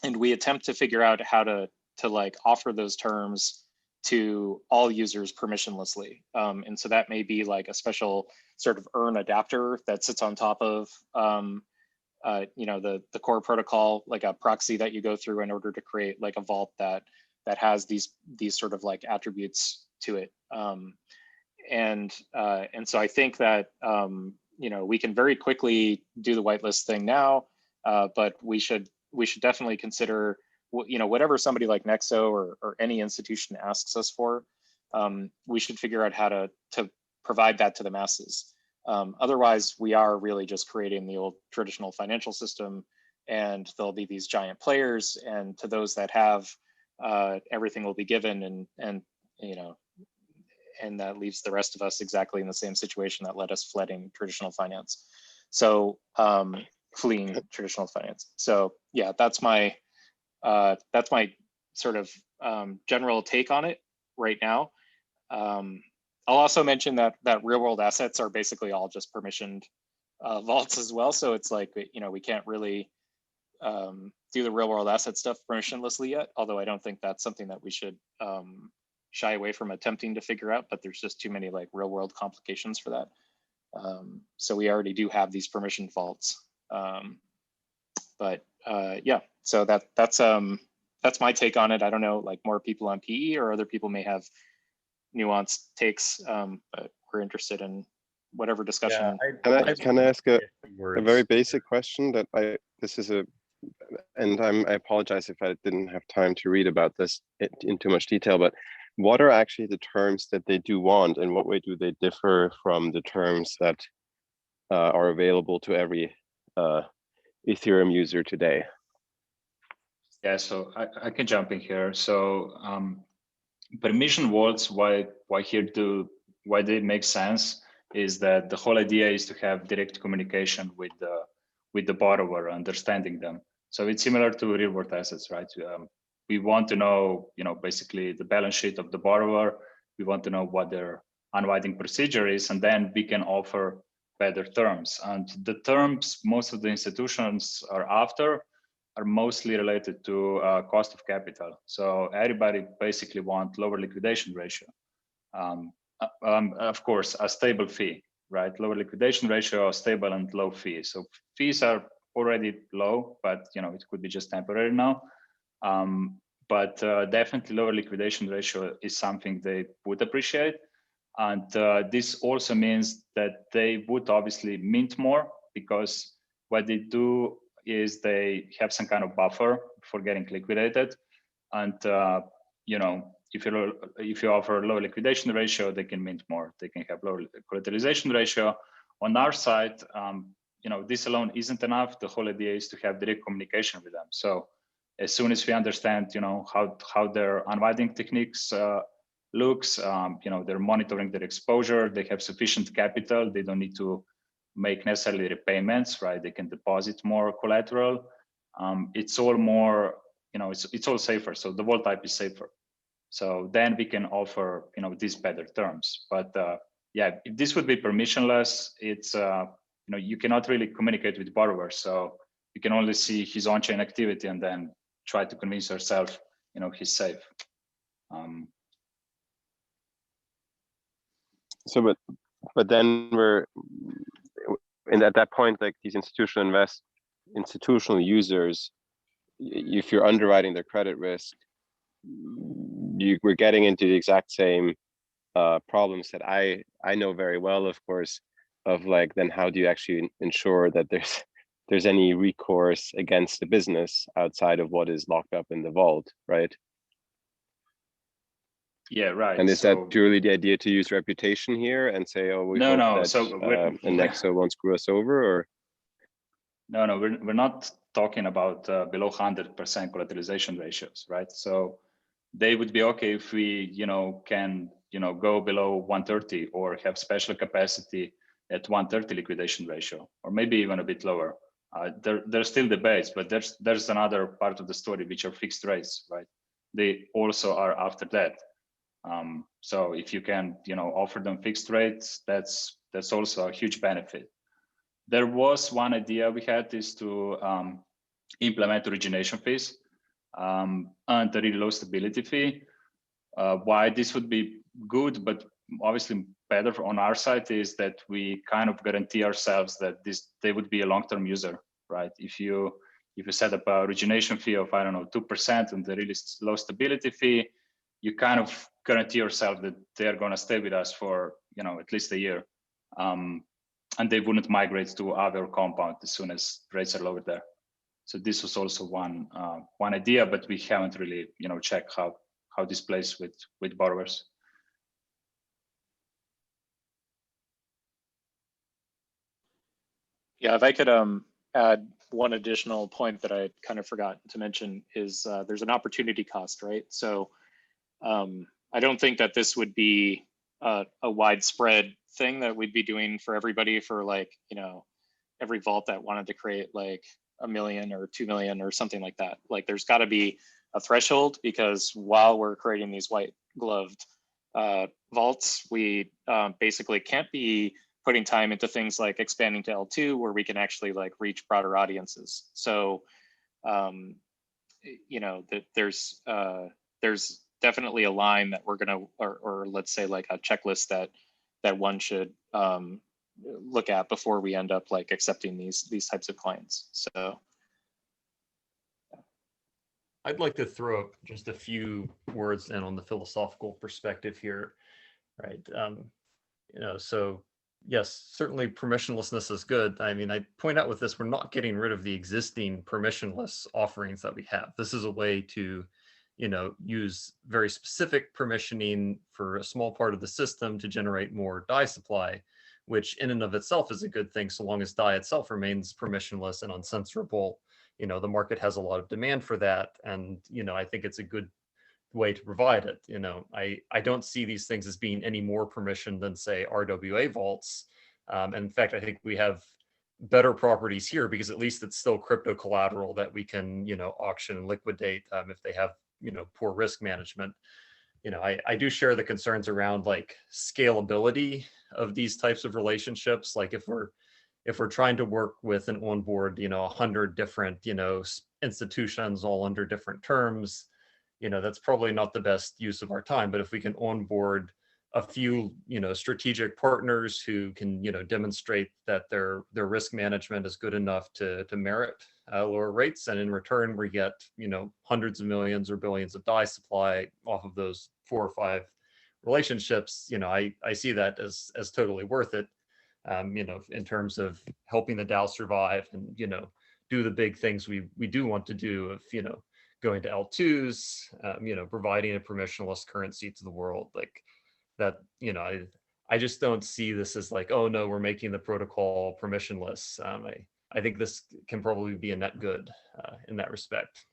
and we attempt to figure out how to like offer those terms to all users permissionlessly. And so that may be like a special sort of earn adapter that sits on top of the core protocol, like a proxy that you go through in order to create, like, a vault that has these sort of, like, attributes to it. And so I think that we can very quickly do the whitelist thing now, but we should definitely consider, whatever somebody like Nexo or any institution asks us for, we should figure out how to provide that to the masses. Otherwise, we are really just creating the old traditional financial system, and there'll be these giant players, and to those that have, everything will be given, and that leaves the rest of us exactly in the same situation that led us fleeing traditional finance. So fleeing traditional finance. So yeah, that's my sort of general take on it right now. I'll also mention that real world assets are basically all just permissioned vaults as well. So it's like, we can't really do the real world asset stuff permissionlessly yet, although I don't think that's something that we should shy away from attempting to figure out, but there's just too many, like, real world complications for that. So we already do have these permissioned vaults. Yeah, so that's my take on it. I don't know, like, more people on PE or other people may have nuanced takes, but we're interested in whatever discussion. Yeah, can I ask a very basic question that this is a I apologize if I didn't have time to read about this in too much detail, but what are actually the terms that they do want, and what way do they differ from the terms that are available to every Ethereum user today? Yeah, so I can jump in here. So permission vaults, why they make sense is that the whole idea is to have direct communication with the borrower, understanding them. So it's similar to real world assets, right? We want to know, basically the balance sheet of the borrower. We want to know what their unwinding procedure is, and then we can offer better terms. And the terms most of the institutions are after are mostly related to cost of capital. So everybody basically want lower liquidation ratio. Of course, a stable fee, right? Lower liquidation ratio, stable and low fees. So fees are already low, but it could be just temporary now. But definitely lower liquidation ratio is something they would appreciate. And this also means that they would obviously mint more, because what they do is they have some kind of buffer for getting liquidated. And if you offer low liquidation ratio, they can mint more. They can have lower collateralization ratio. On our side, this alone isn't enough. The whole idea is to have direct communication with them. So as soon as we understand, how their unwinding techniques looks, they're monitoring their exposure, they have sufficient capital, they don't need to make necessarily repayments, right? They can deposit more collateral. It's all more, it's all safer. So the vault type is safer. So then we can offer, these better terms. But yeah, if this would be permissionless, it's, you cannot really communicate with borrowers. So you can only see his on-chain activity and then try to convince yourself, he's safe. So, but then and at that point, like these institutional users, if you're underwriting their credit risk, we're getting into the exact same problems that I know very well, of course, of like, then how do you actually ensure that there's any recourse against the business outside of what is locked up in the vault, right? Yeah, right. And is that purely the idea to use reputation here and say, oh, we hope that Nexo won't screw us over, or? No, we're not talking about below 100% collateralization ratios, right? So they would be okay if we, can, go below 130 or have special capacity at 130 liquidation ratio, or maybe even a bit lower. There's still debates, but there's another part of the story, which are fixed rates, right? They also are after that. So if you can, offer them fixed rates, that's also a huge benefit. There was one idea we had, is to implement origination fees and a really low stability fee. Why this would be good, but obviously better on our side, is that we kind of guarantee ourselves that they would be a long-term user, right? If you set up a origination fee of, I don't know, 2% and the really low stability fee, you kind of guarantee yourself that they are going to stay with us for, at least a year. And they wouldn't migrate to other compound as soon as rates are lower there. So this was also one idea, but we haven't really, checked how this plays with borrowers. Yeah, if I could add one additional point that I kind of forgot to mention is there's an opportunity cost, right? So I don't think that this would be a widespread thing that we'd be doing for everybody, for like, every vault that wanted to create like 1 million or 2 million or something like that. Like there's got to be a threshold, because while we're creating these white gloved vaults, we basically can't be putting time into things like expanding to L2, where we can actually like reach broader audiences. So, there's definitely a line that we're gonna, or let's say like a checklist that one should look at before we end up like accepting these types of clients. So I'd like to throw just a few words in on the philosophical perspective here, right? So yes, certainly permissionlessness is good. I mean, I point out with this, we're not getting rid of the existing permissionless offerings that we have. This is a way to, use very specific permissioning for a small part of the system to generate more DAI supply, which in and of itself is a good thing so long as DAI itself remains permissionless and uncensorable. The market has a lot of demand for that, and I think it's a good way to provide it. I don't see these things as being any more permission than, say, RWA vaults. And in fact, I think we have better properties here because at least it's still crypto collateral that we can, auction and liquidate if they have, poor risk management. I do share the concerns around like scalability of these types of relationships. Like if we're trying to work with and onboard, 100 different, institutions all under different terms, that's probably not the best use of our time. But if we can onboard a few, strategic partners who can, demonstrate that their risk management is good enough to merit lower rates, and in return we get, hundreds of millions or billions of DAI supply off of those 4 or 5 relationships, I see that as totally worth it. In terms of helping the DAO survive and, do the big things we do want to do of, going to L2s, providing a permissionless currency to the world, like that, I just don't see this as like, oh no, we're making the protocol permissionless. I think this can probably be a net good in that respect.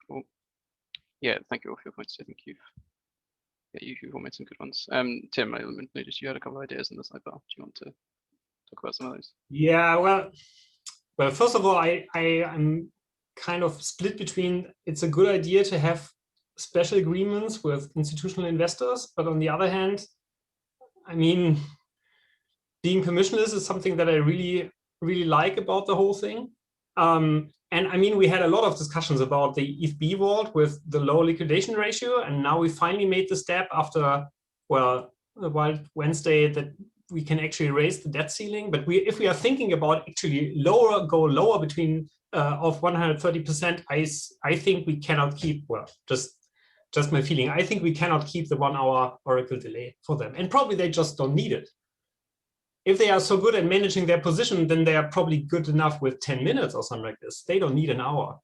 Cool. Yeah, thank you all for your points. I think you've all made some good ones. Tim, I noticed you had a couple of ideas in the sidebar. Do you want to talk about some of those? Yeah, well, first of all, I'm kind of split between it's a good idea to have special agreements with institutional investors, but on the other hand, I mean, being permissionless is something that I really, really like about the whole thing. And I mean, we had a lot of discussions about the ETH vault with the low liquidation ratio, and now we finally made the step after, well, the Wild Wednesday, that we can actually raise the debt ceiling. But if we are thinking about actually go lower between of 130%, I think we cannot keep, well, just my feeling, I think we cannot keep the 1 hour Oracle delay for them. And probably they just don't need it. If they are so good at managing their position, then they are probably good enough with 10 minutes or something like this. They don't need an hour.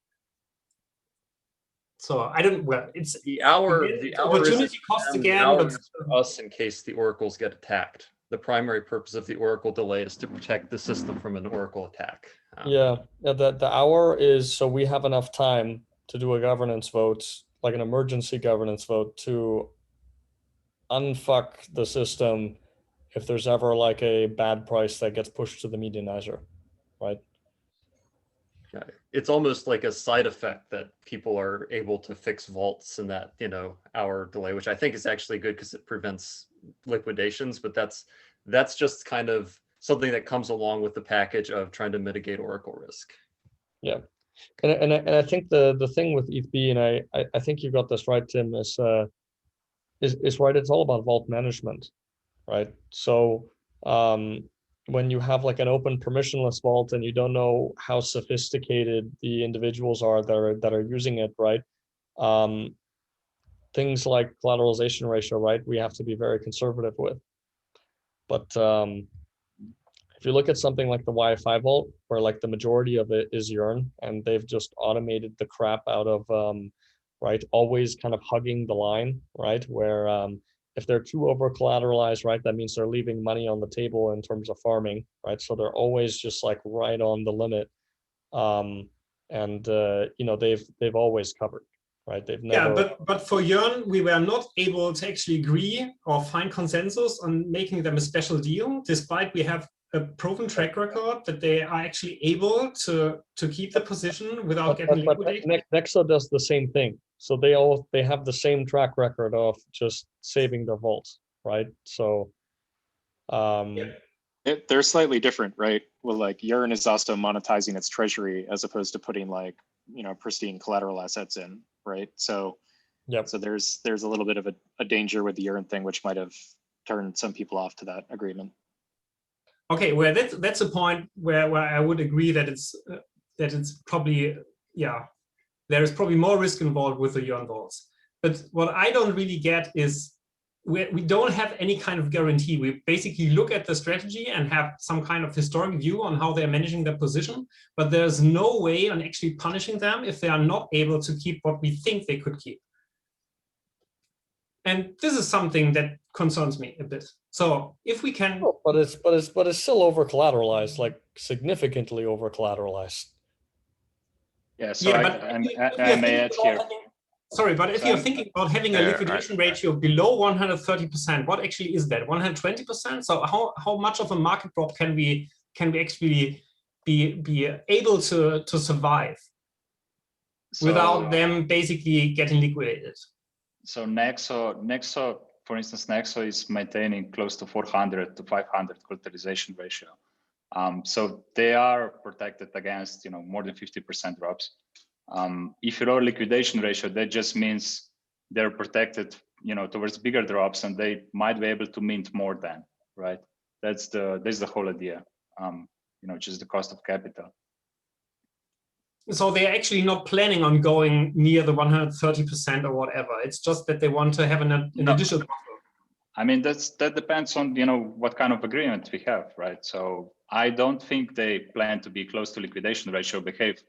So I don't, well, it's the hour, again, the hour opportunity costs again, but but for us in case the oracles get attacked. The primary purpose of the oracle delay is to protect the system from an oracle attack. The hour is so we have enough time to do a governance vote, like an emergency governance vote, to unfuck the system if there's ever like a bad price that gets pushed to the medianizer, right? It's almost like a side effect that people are able to fix vaults in that, hour delay, which I think is actually good because it prevents liquidations, but that's just kind of something that comes along with the package of trying to mitigate oracle risk. Yeah, and I think the thing with ETHB, and I think you got this right, Tim, is right. It's all about vault management, right? So when you have like an open permissionless vault and you don't know how sophisticated the individuals are that are using it, right? Things like collateralization ratio, right? We have to be very conservative with. But if you look at something like the Wi-Fi vault, where like the majority of it is Yearn, and they've just automated the crap out of, right, always kind of hugging the line, right, where if they're too over collateralized, right, that means they're leaving money on the table in terms of farming, right? So they're always just like right on the limit, and they've always covered. Right, they've never. Yeah, but for Yearn, we were not able to actually agree or find consensus on making them a special deal, despite we have a proven track record that they are actually able to keep the position without getting liquidated. Nexo does the same thing, so they have the same track record of just saving their vaults, right? So, they're slightly different, right? Well, like Yearn is also monetizing its treasury as opposed to putting like pristine collateral assets in. Right, so so there's a little bit of a danger with the Yearn thing, which might have turned some people off to that agreement. Okay, well that's a point where I would agree that it's probably there is probably more risk involved with the Yearn vaults. But what I don't really get is we don't have any kind of guarantee. We basically look at the strategy and have some kind of historic view on how they're managing their position, but there's no way on actually punishing them if they are not able to keep what we think they could keep. And this is something that concerns me a bit. So if we can, but it's still over collateralized, like significantly over collateralized. Yeah, so I may add here. Sorry, but if you're thinking about having a liquidation ratio below 130%, what actually is that? 120%? So how much of a market drop can we actually be able to survive without them basically getting liquidated? So Nexo, for instance, Nexo is maintaining close to 400 to 500 collateralization ratio. So they are protected against more than 50% drops. If you lower liquidation ratio, that just means they're protected, towards bigger drops, and they might be able to mint more than, right? That's the whole idea. Just the cost of capital. So they're actually not planning on going near the 130% or whatever. It's just that they want to have an additional buffer. I mean, that depends on what kind of agreement we have, right? So I don't think they plan to be close to liquidation ratio, behave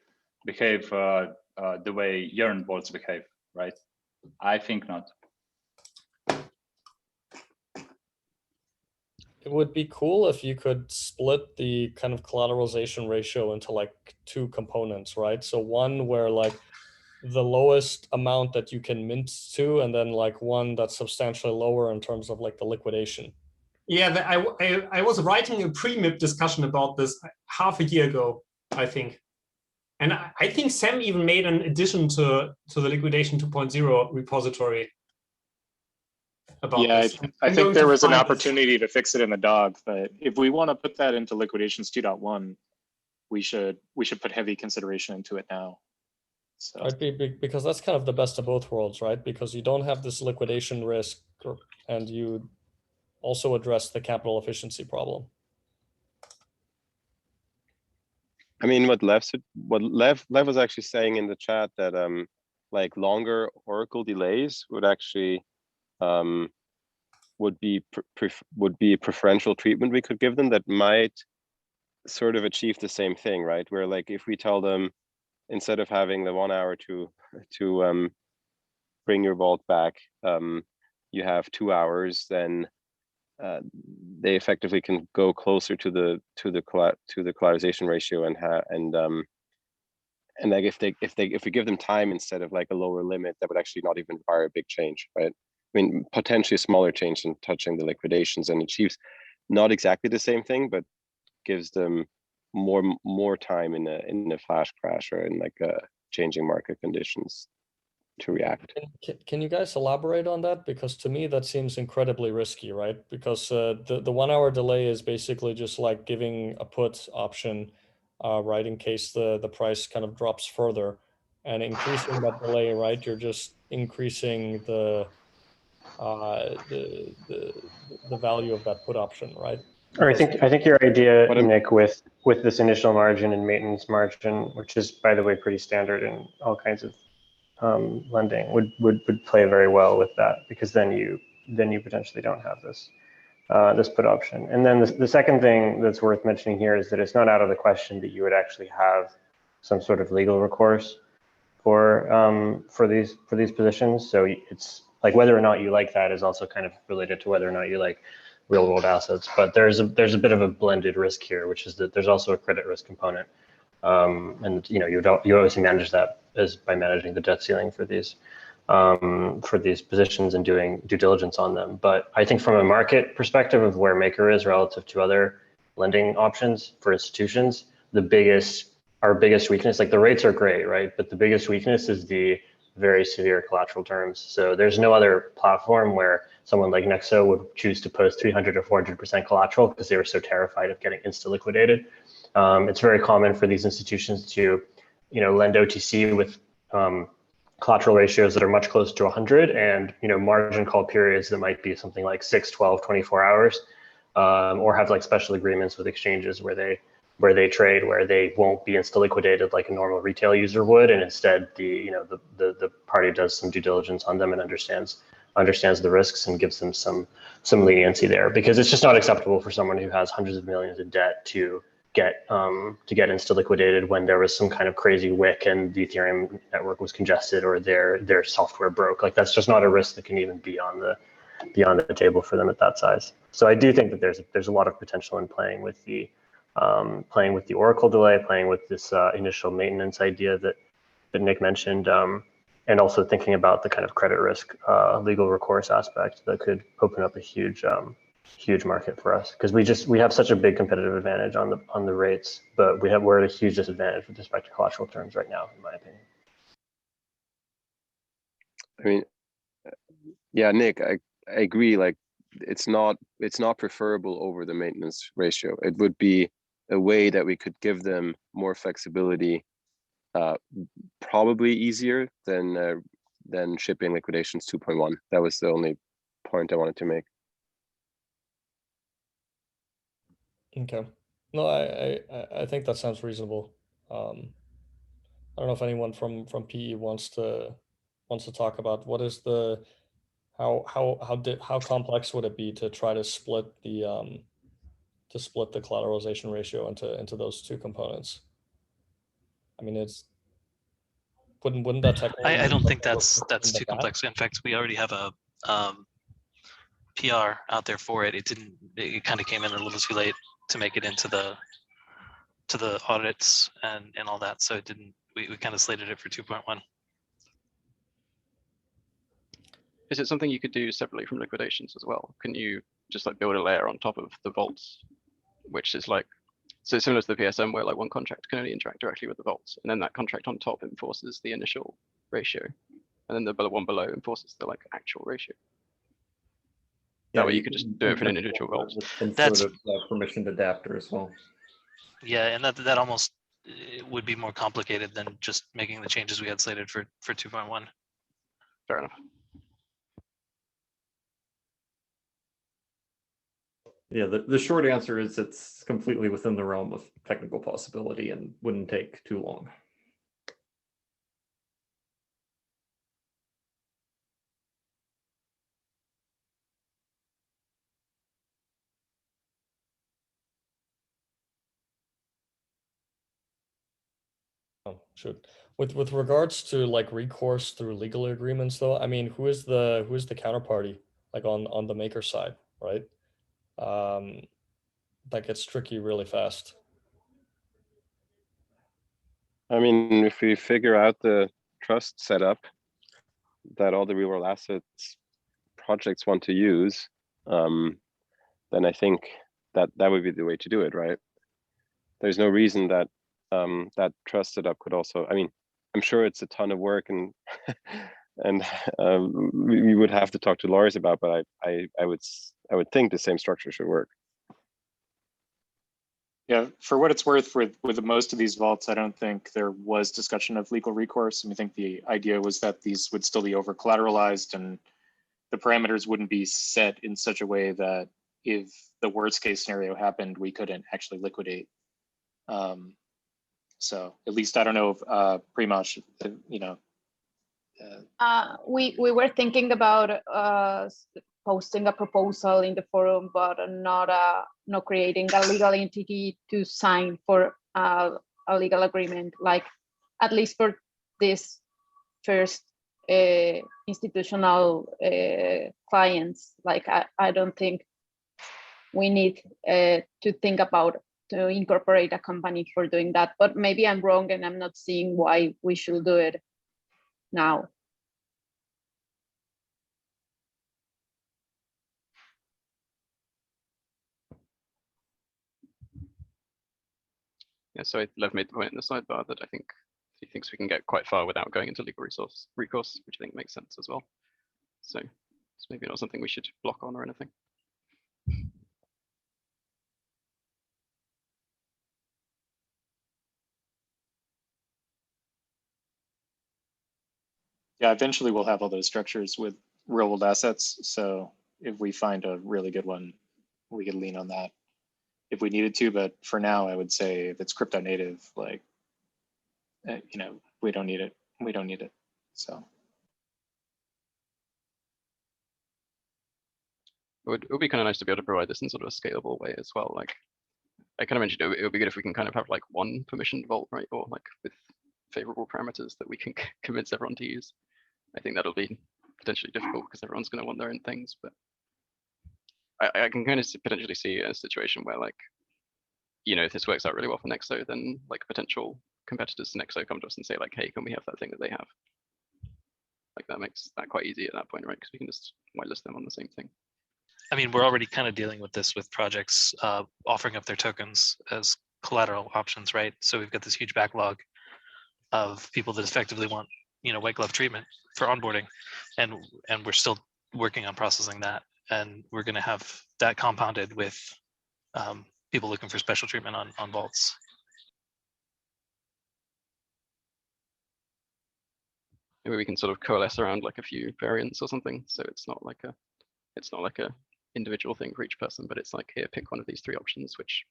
the way yearn bolts behave, right? I think not. It would be cool if you could split the kind of collateralization ratio into like two components, right? So one where like the lowest amount that you can mint to, and then like one that's substantially lower in terms of like the liquidation. Yeah, I was writing a pre-MIP discussion about this half a year ago, I think. And I think Sam even made an addition to the liquidation 2.0 repository. Yeah, I think there was an opportunity to fix it in the dog, but if we want to put that into liquidations 2.1, we should put heavy consideration into it now. So. Right, because that's kind of the best of both worlds, right? Because you don't have this liquidation risk, and you also address the capital efficiency problem. I mean, what Lev was actually saying in the chat that like longer Oracle delays would actually would be preferential treatment we could give them that might sort of achieve the same thing, right? Where like if we tell them instead of having the 1 hour to bring your vault back, you have 2 hours, then they effectively can go closer to the collateralization ratio and like if we give them time instead of like a lower limit, that would actually not even require a big change, right? I mean, potentially a smaller change in touching the liquidations, and achieves not exactly the same thing, but gives them more time in a flash crash or in like changing market conditions to react. Can you guys elaborate on that? Because to me that seems incredibly risky, right? Because the 1 hour delay is basically just like giving a put option, right, in case the price kind of drops further, and increasing that delay, right? You're just increasing the value of that put option, right? Or I think your idea, Nick, with this initial margin and maintenance margin, which is by the way pretty standard in all kinds of lending, would play very well with that, because then you potentially don't have this this put option. And then the second thing that's worth mentioning here is that it's not out of the question that you would actually have some sort of legal recourse for these positions. So it's like whether or not you like that is also kind of related to whether or not you like real world assets. But there's a bit of a blended risk here, which is that there's also a credit risk component. And you obviously manage that as by managing the debt ceiling for these positions and doing due diligence on them. But I think from a market perspective of where Maker is relative to other lending options for institutions, our biggest weakness, like the rates are great, right? But the biggest weakness is the very severe collateral terms. So there's no other platform where someone like Nexo would choose to post 300 or 400% collateral because they were so terrified of getting insta liquidated. It's very common for these institutions to, lend OTC with collateral ratios that are much closer to 100, and margin call periods that might be something like 6, 12, 24 hours, or have like special agreements with exchanges where they where they trade, where they won't be insta-liquidated like a normal retail user would, and instead the party does some due diligence on them and understands the risks and gives them some leniency there, because it's just not acceptable for someone who has hundreds of millions in debt to get insta-liquidated when there was some kind of crazy wick and the Ethereum network was congested or their software broke. Like, that's just not a risk that can even be on the table for them at that size. So I do think that there's a lot of potential in playing with the Oracle delay, playing with this initial maintenance idea that Nick mentioned, and also thinking about the kind of credit risk, legal recourse aspect that could open up a huge market for us, because we have such a big competitive advantage on the rates, but we're at a huge disadvantage with respect to collateral terms right now, in my opinion. I mean, yeah, Nick, I agree. Like, it's not preferable over the maintenance ratio. It would be a way that we could give them more flexibility, probably easier than shipping liquidations 2.1. That was the only point I wanted to make. Okay. No, I think that sounds reasonable. I don't know if anyone from PE wants to talk about what is the how complex would it be to try to split the collateralization ratio into those two components. I mean, wouldn't that technically? I don't think that's too complex. In fact, we already have a PR out there for it. It kind of came in a little too late to make it into the audits and all that. So it didn't. We kind of slated it for 2.1. Is it something you could do separately from liquidations as well? Can you just like build a layer on top of the vaults, which is like, so similar to the PSM where like one contract can only interact directly with the vaults, and then that contract on top enforces the initial ratio, and then the one below enforces the like actual ratio. That way you could just do it for an individual vault. That's sort of permissioned adapter as well. Yeah, and that almost would be more complicated than just making the changes we had slated for 2.1. Fair enough. Yeah, the short answer is it's completely within the realm of technical possibility and wouldn't take too long. Oh, shoot. With regards to like recourse through legal agreements, though, I mean, who is the counterparty, like on the maker side, right? That gets tricky really fast. I mean, if we figure out the trust setup that all the real world assets projects want to use, then I think that would be the way to do it, right? There's no reason that that trust setup could also, I mean, I'm sure it's a ton of work and we would have to talk to lawyers about, but I would think the same structure should work. Yeah, for what it's worth, with most of these vaults, I don't think there was discussion of legal recourse. I think the idea was that these would still be over collateralized and the parameters wouldn't be set in such a way that if the worst case scenario happened, we couldn't actually liquidate. So at least I don't know if pretty much, you know. We were thinking about posting a proposal in the forum, but not creating a legal entity to sign for a legal agreement, like at least for this first institutional clients. Like I don't think we need to think about to incorporate a company for doing that, but maybe I'm wrong and I'm not seeing why we should do it now. Yeah, so Lev made the point in the sidebar that I think he thinks we can get quite far without going into legal recourse, which I think makes sense as well. So it's maybe not something we should block on or anything. Yeah, eventually we'll have all those structures with real world assets. So if we find a really good one, we could lean on that. if we needed to, but for now, I would say if it's crypto native, like, you know, we don't need it. We don't need it. So. It would be kind of nice to be able to provide this in sort of a scalable way as well. Like I kind of mentioned, it would be good if we can kind of have like one permissioned vault, right? Or like with favorable parameters that we can convince everyone to use. I think that'll be potentially difficult because everyone's going to want their own things, but I can kind of potentially see a situation where, like, you know, if this works out really well for Nexo, then like potential competitors to Nexo come to us and say like, hey, can we have that thing that they have? Like that makes that quite easy at that point, right? Because we can just whitelist them on the same thing. I mean, we're already kind of dealing with this with projects offering up their tokens as collateral options, right? So we've got this huge backlog of people that effectively want, you know, white glove treatment for onboarding, and we're still working on processing that, and we're going to have that compounded with people looking for special treatment on vaults. Maybe we can sort of coalesce around like a few variants or something, so it's not like a individual thing for each person, but it's like, here, pick one of these 3 options which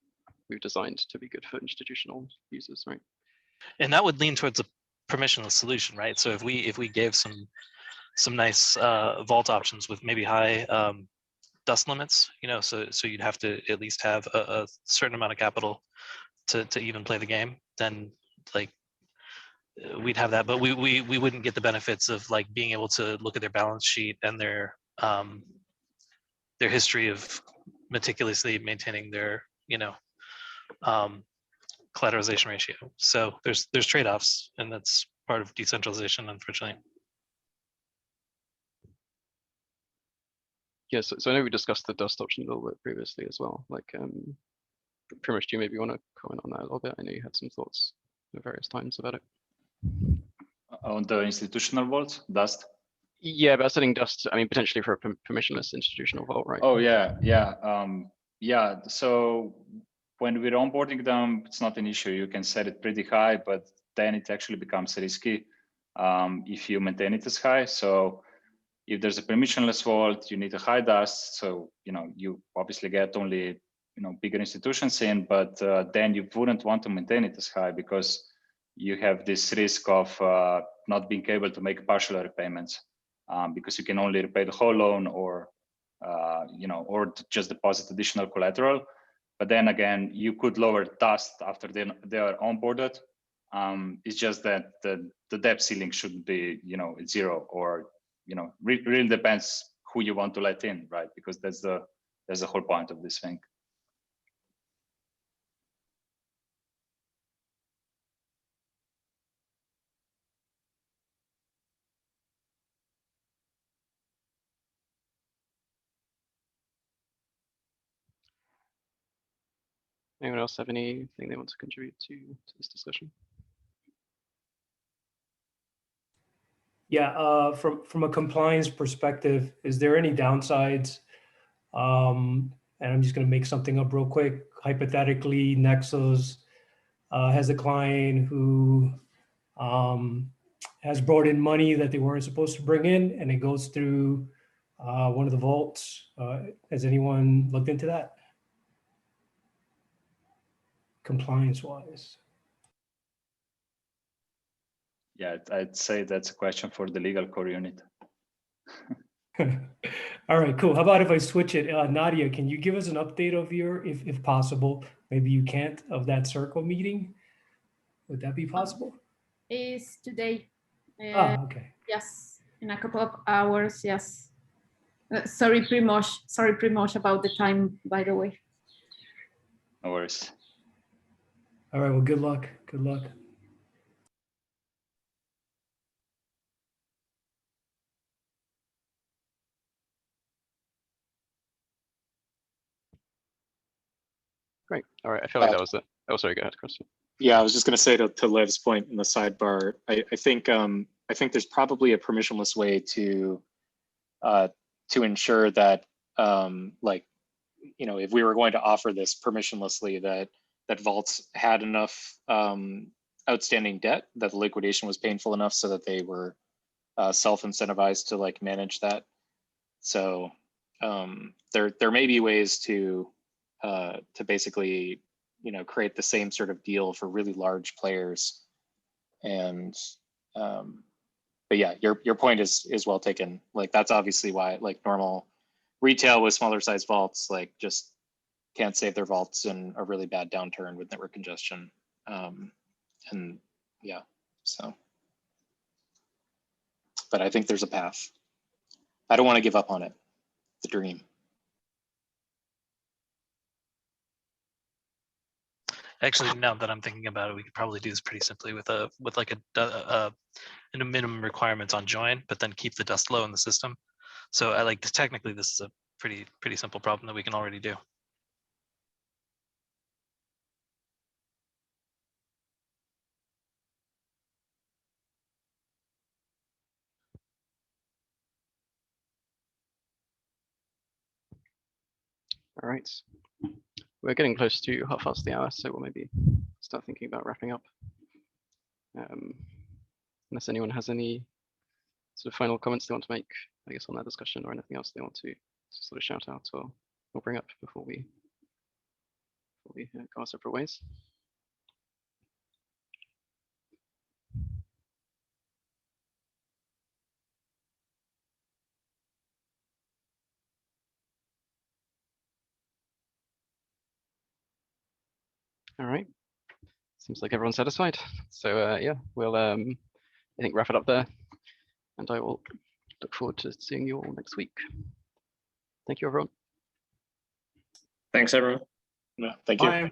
we've designed to be good for institutional users, right? And that would lean towards a permissionless solution, right? So if we gave some nice vault options with maybe high dust limits, you know, so you'd have to at least have a certain amount of capital to even play the game, then like we'd have that, but we wouldn't get the benefits of like being able to look at their balance sheet and their history of meticulously maintaining their, you know, collateralization ratio. So there's trade-offs, and that's part of decentralization, unfortunately. Yes, so I know we discussed the dust option a little bit previously as well. Like, Primosh, do you maybe want to comment on that a little bit? I know you had some thoughts at various times about it. On the institutional vault, dust? Yeah, about setting dust, I mean, potentially for a permissionless institutional vault, right? Oh, yeah. Yeah. So when we're onboarding them, it's not an issue. You can set it pretty high, but then it actually becomes risky if you maintain it as high. So if there's a permissionless vault, you need a high dust. So, you know, you obviously get only, you know, bigger institutions in, but then you wouldn't want to maintain it as high because you have this risk of not being able to make partial repayments because you can only repay the whole loan or, you know, or just deposit additional collateral. But then again, you could lower dust after they are onboarded. It's just that the debt ceiling should be, you know, 0 or, you know, really depends who you want to let in, right? Because that's the whole point of this thing. Anyone else have anything they want to contribute to this discussion? Yeah, from a compliance perspective, is there any downsides? And I'm just going to make something up real quick. Hypothetically, Nexos has a client who has brought in money that they weren't supposed to bring in, and it goes through one of the vaults. Has anyone looked into that? Compliance-wise. Yeah, I'd say that's a question for the legal core unit. All right, cool. How about if I switch it? Nadia, can you give us an update of your, if possible, maybe you can't, of that circle meeting? Would that be possible? Is today. Okay. Yes, in a couple of hours, yes. Sorry, Primož, about the time, by the way. No worries. All right, well, good luck. Good luck. Great. All right. I feel like that was it. Oh, sorry. Go ahead, Chris. Yeah, I was just going to say to Lev's point in the sidebar, I think there's probably a permissionless way to ensure that like, you know, if we were going to offer this permissionlessly, that vaults had enough outstanding debt, that the liquidation was painful enough so that they were self-incentivized to like manage that. So there may be ways to to basically, create the same sort of deal for really large players. And but yeah, your point is well taken. Like that's obviously why like normal retail with smaller size vaults like just can't save their vaults in a really bad downturn with network congestion. And yeah, so. But I think there's a path. I don't want to give up on it. The dream. Actually, now that I'm thinking about it, we could probably do this pretty simply with a minimum requirements on join, but then keep the dust low in the system. So I like technically this is a pretty simple problem that we can already do. All right. We're getting close to half past the hour, so we'll maybe start thinking about wrapping up. Unless anyone has any sort of final comments they want to make, I guess, on that discussion, or anything else they want to sort of shout out or bring up before we go our separate ways. All right. Seems like everyone's satisfied. So yeah, we'll I think wrap it up there, and I will look forward to seeing you all next week. Thank you, everyone. Thanks, everyone. Yeah, thank you. Bye.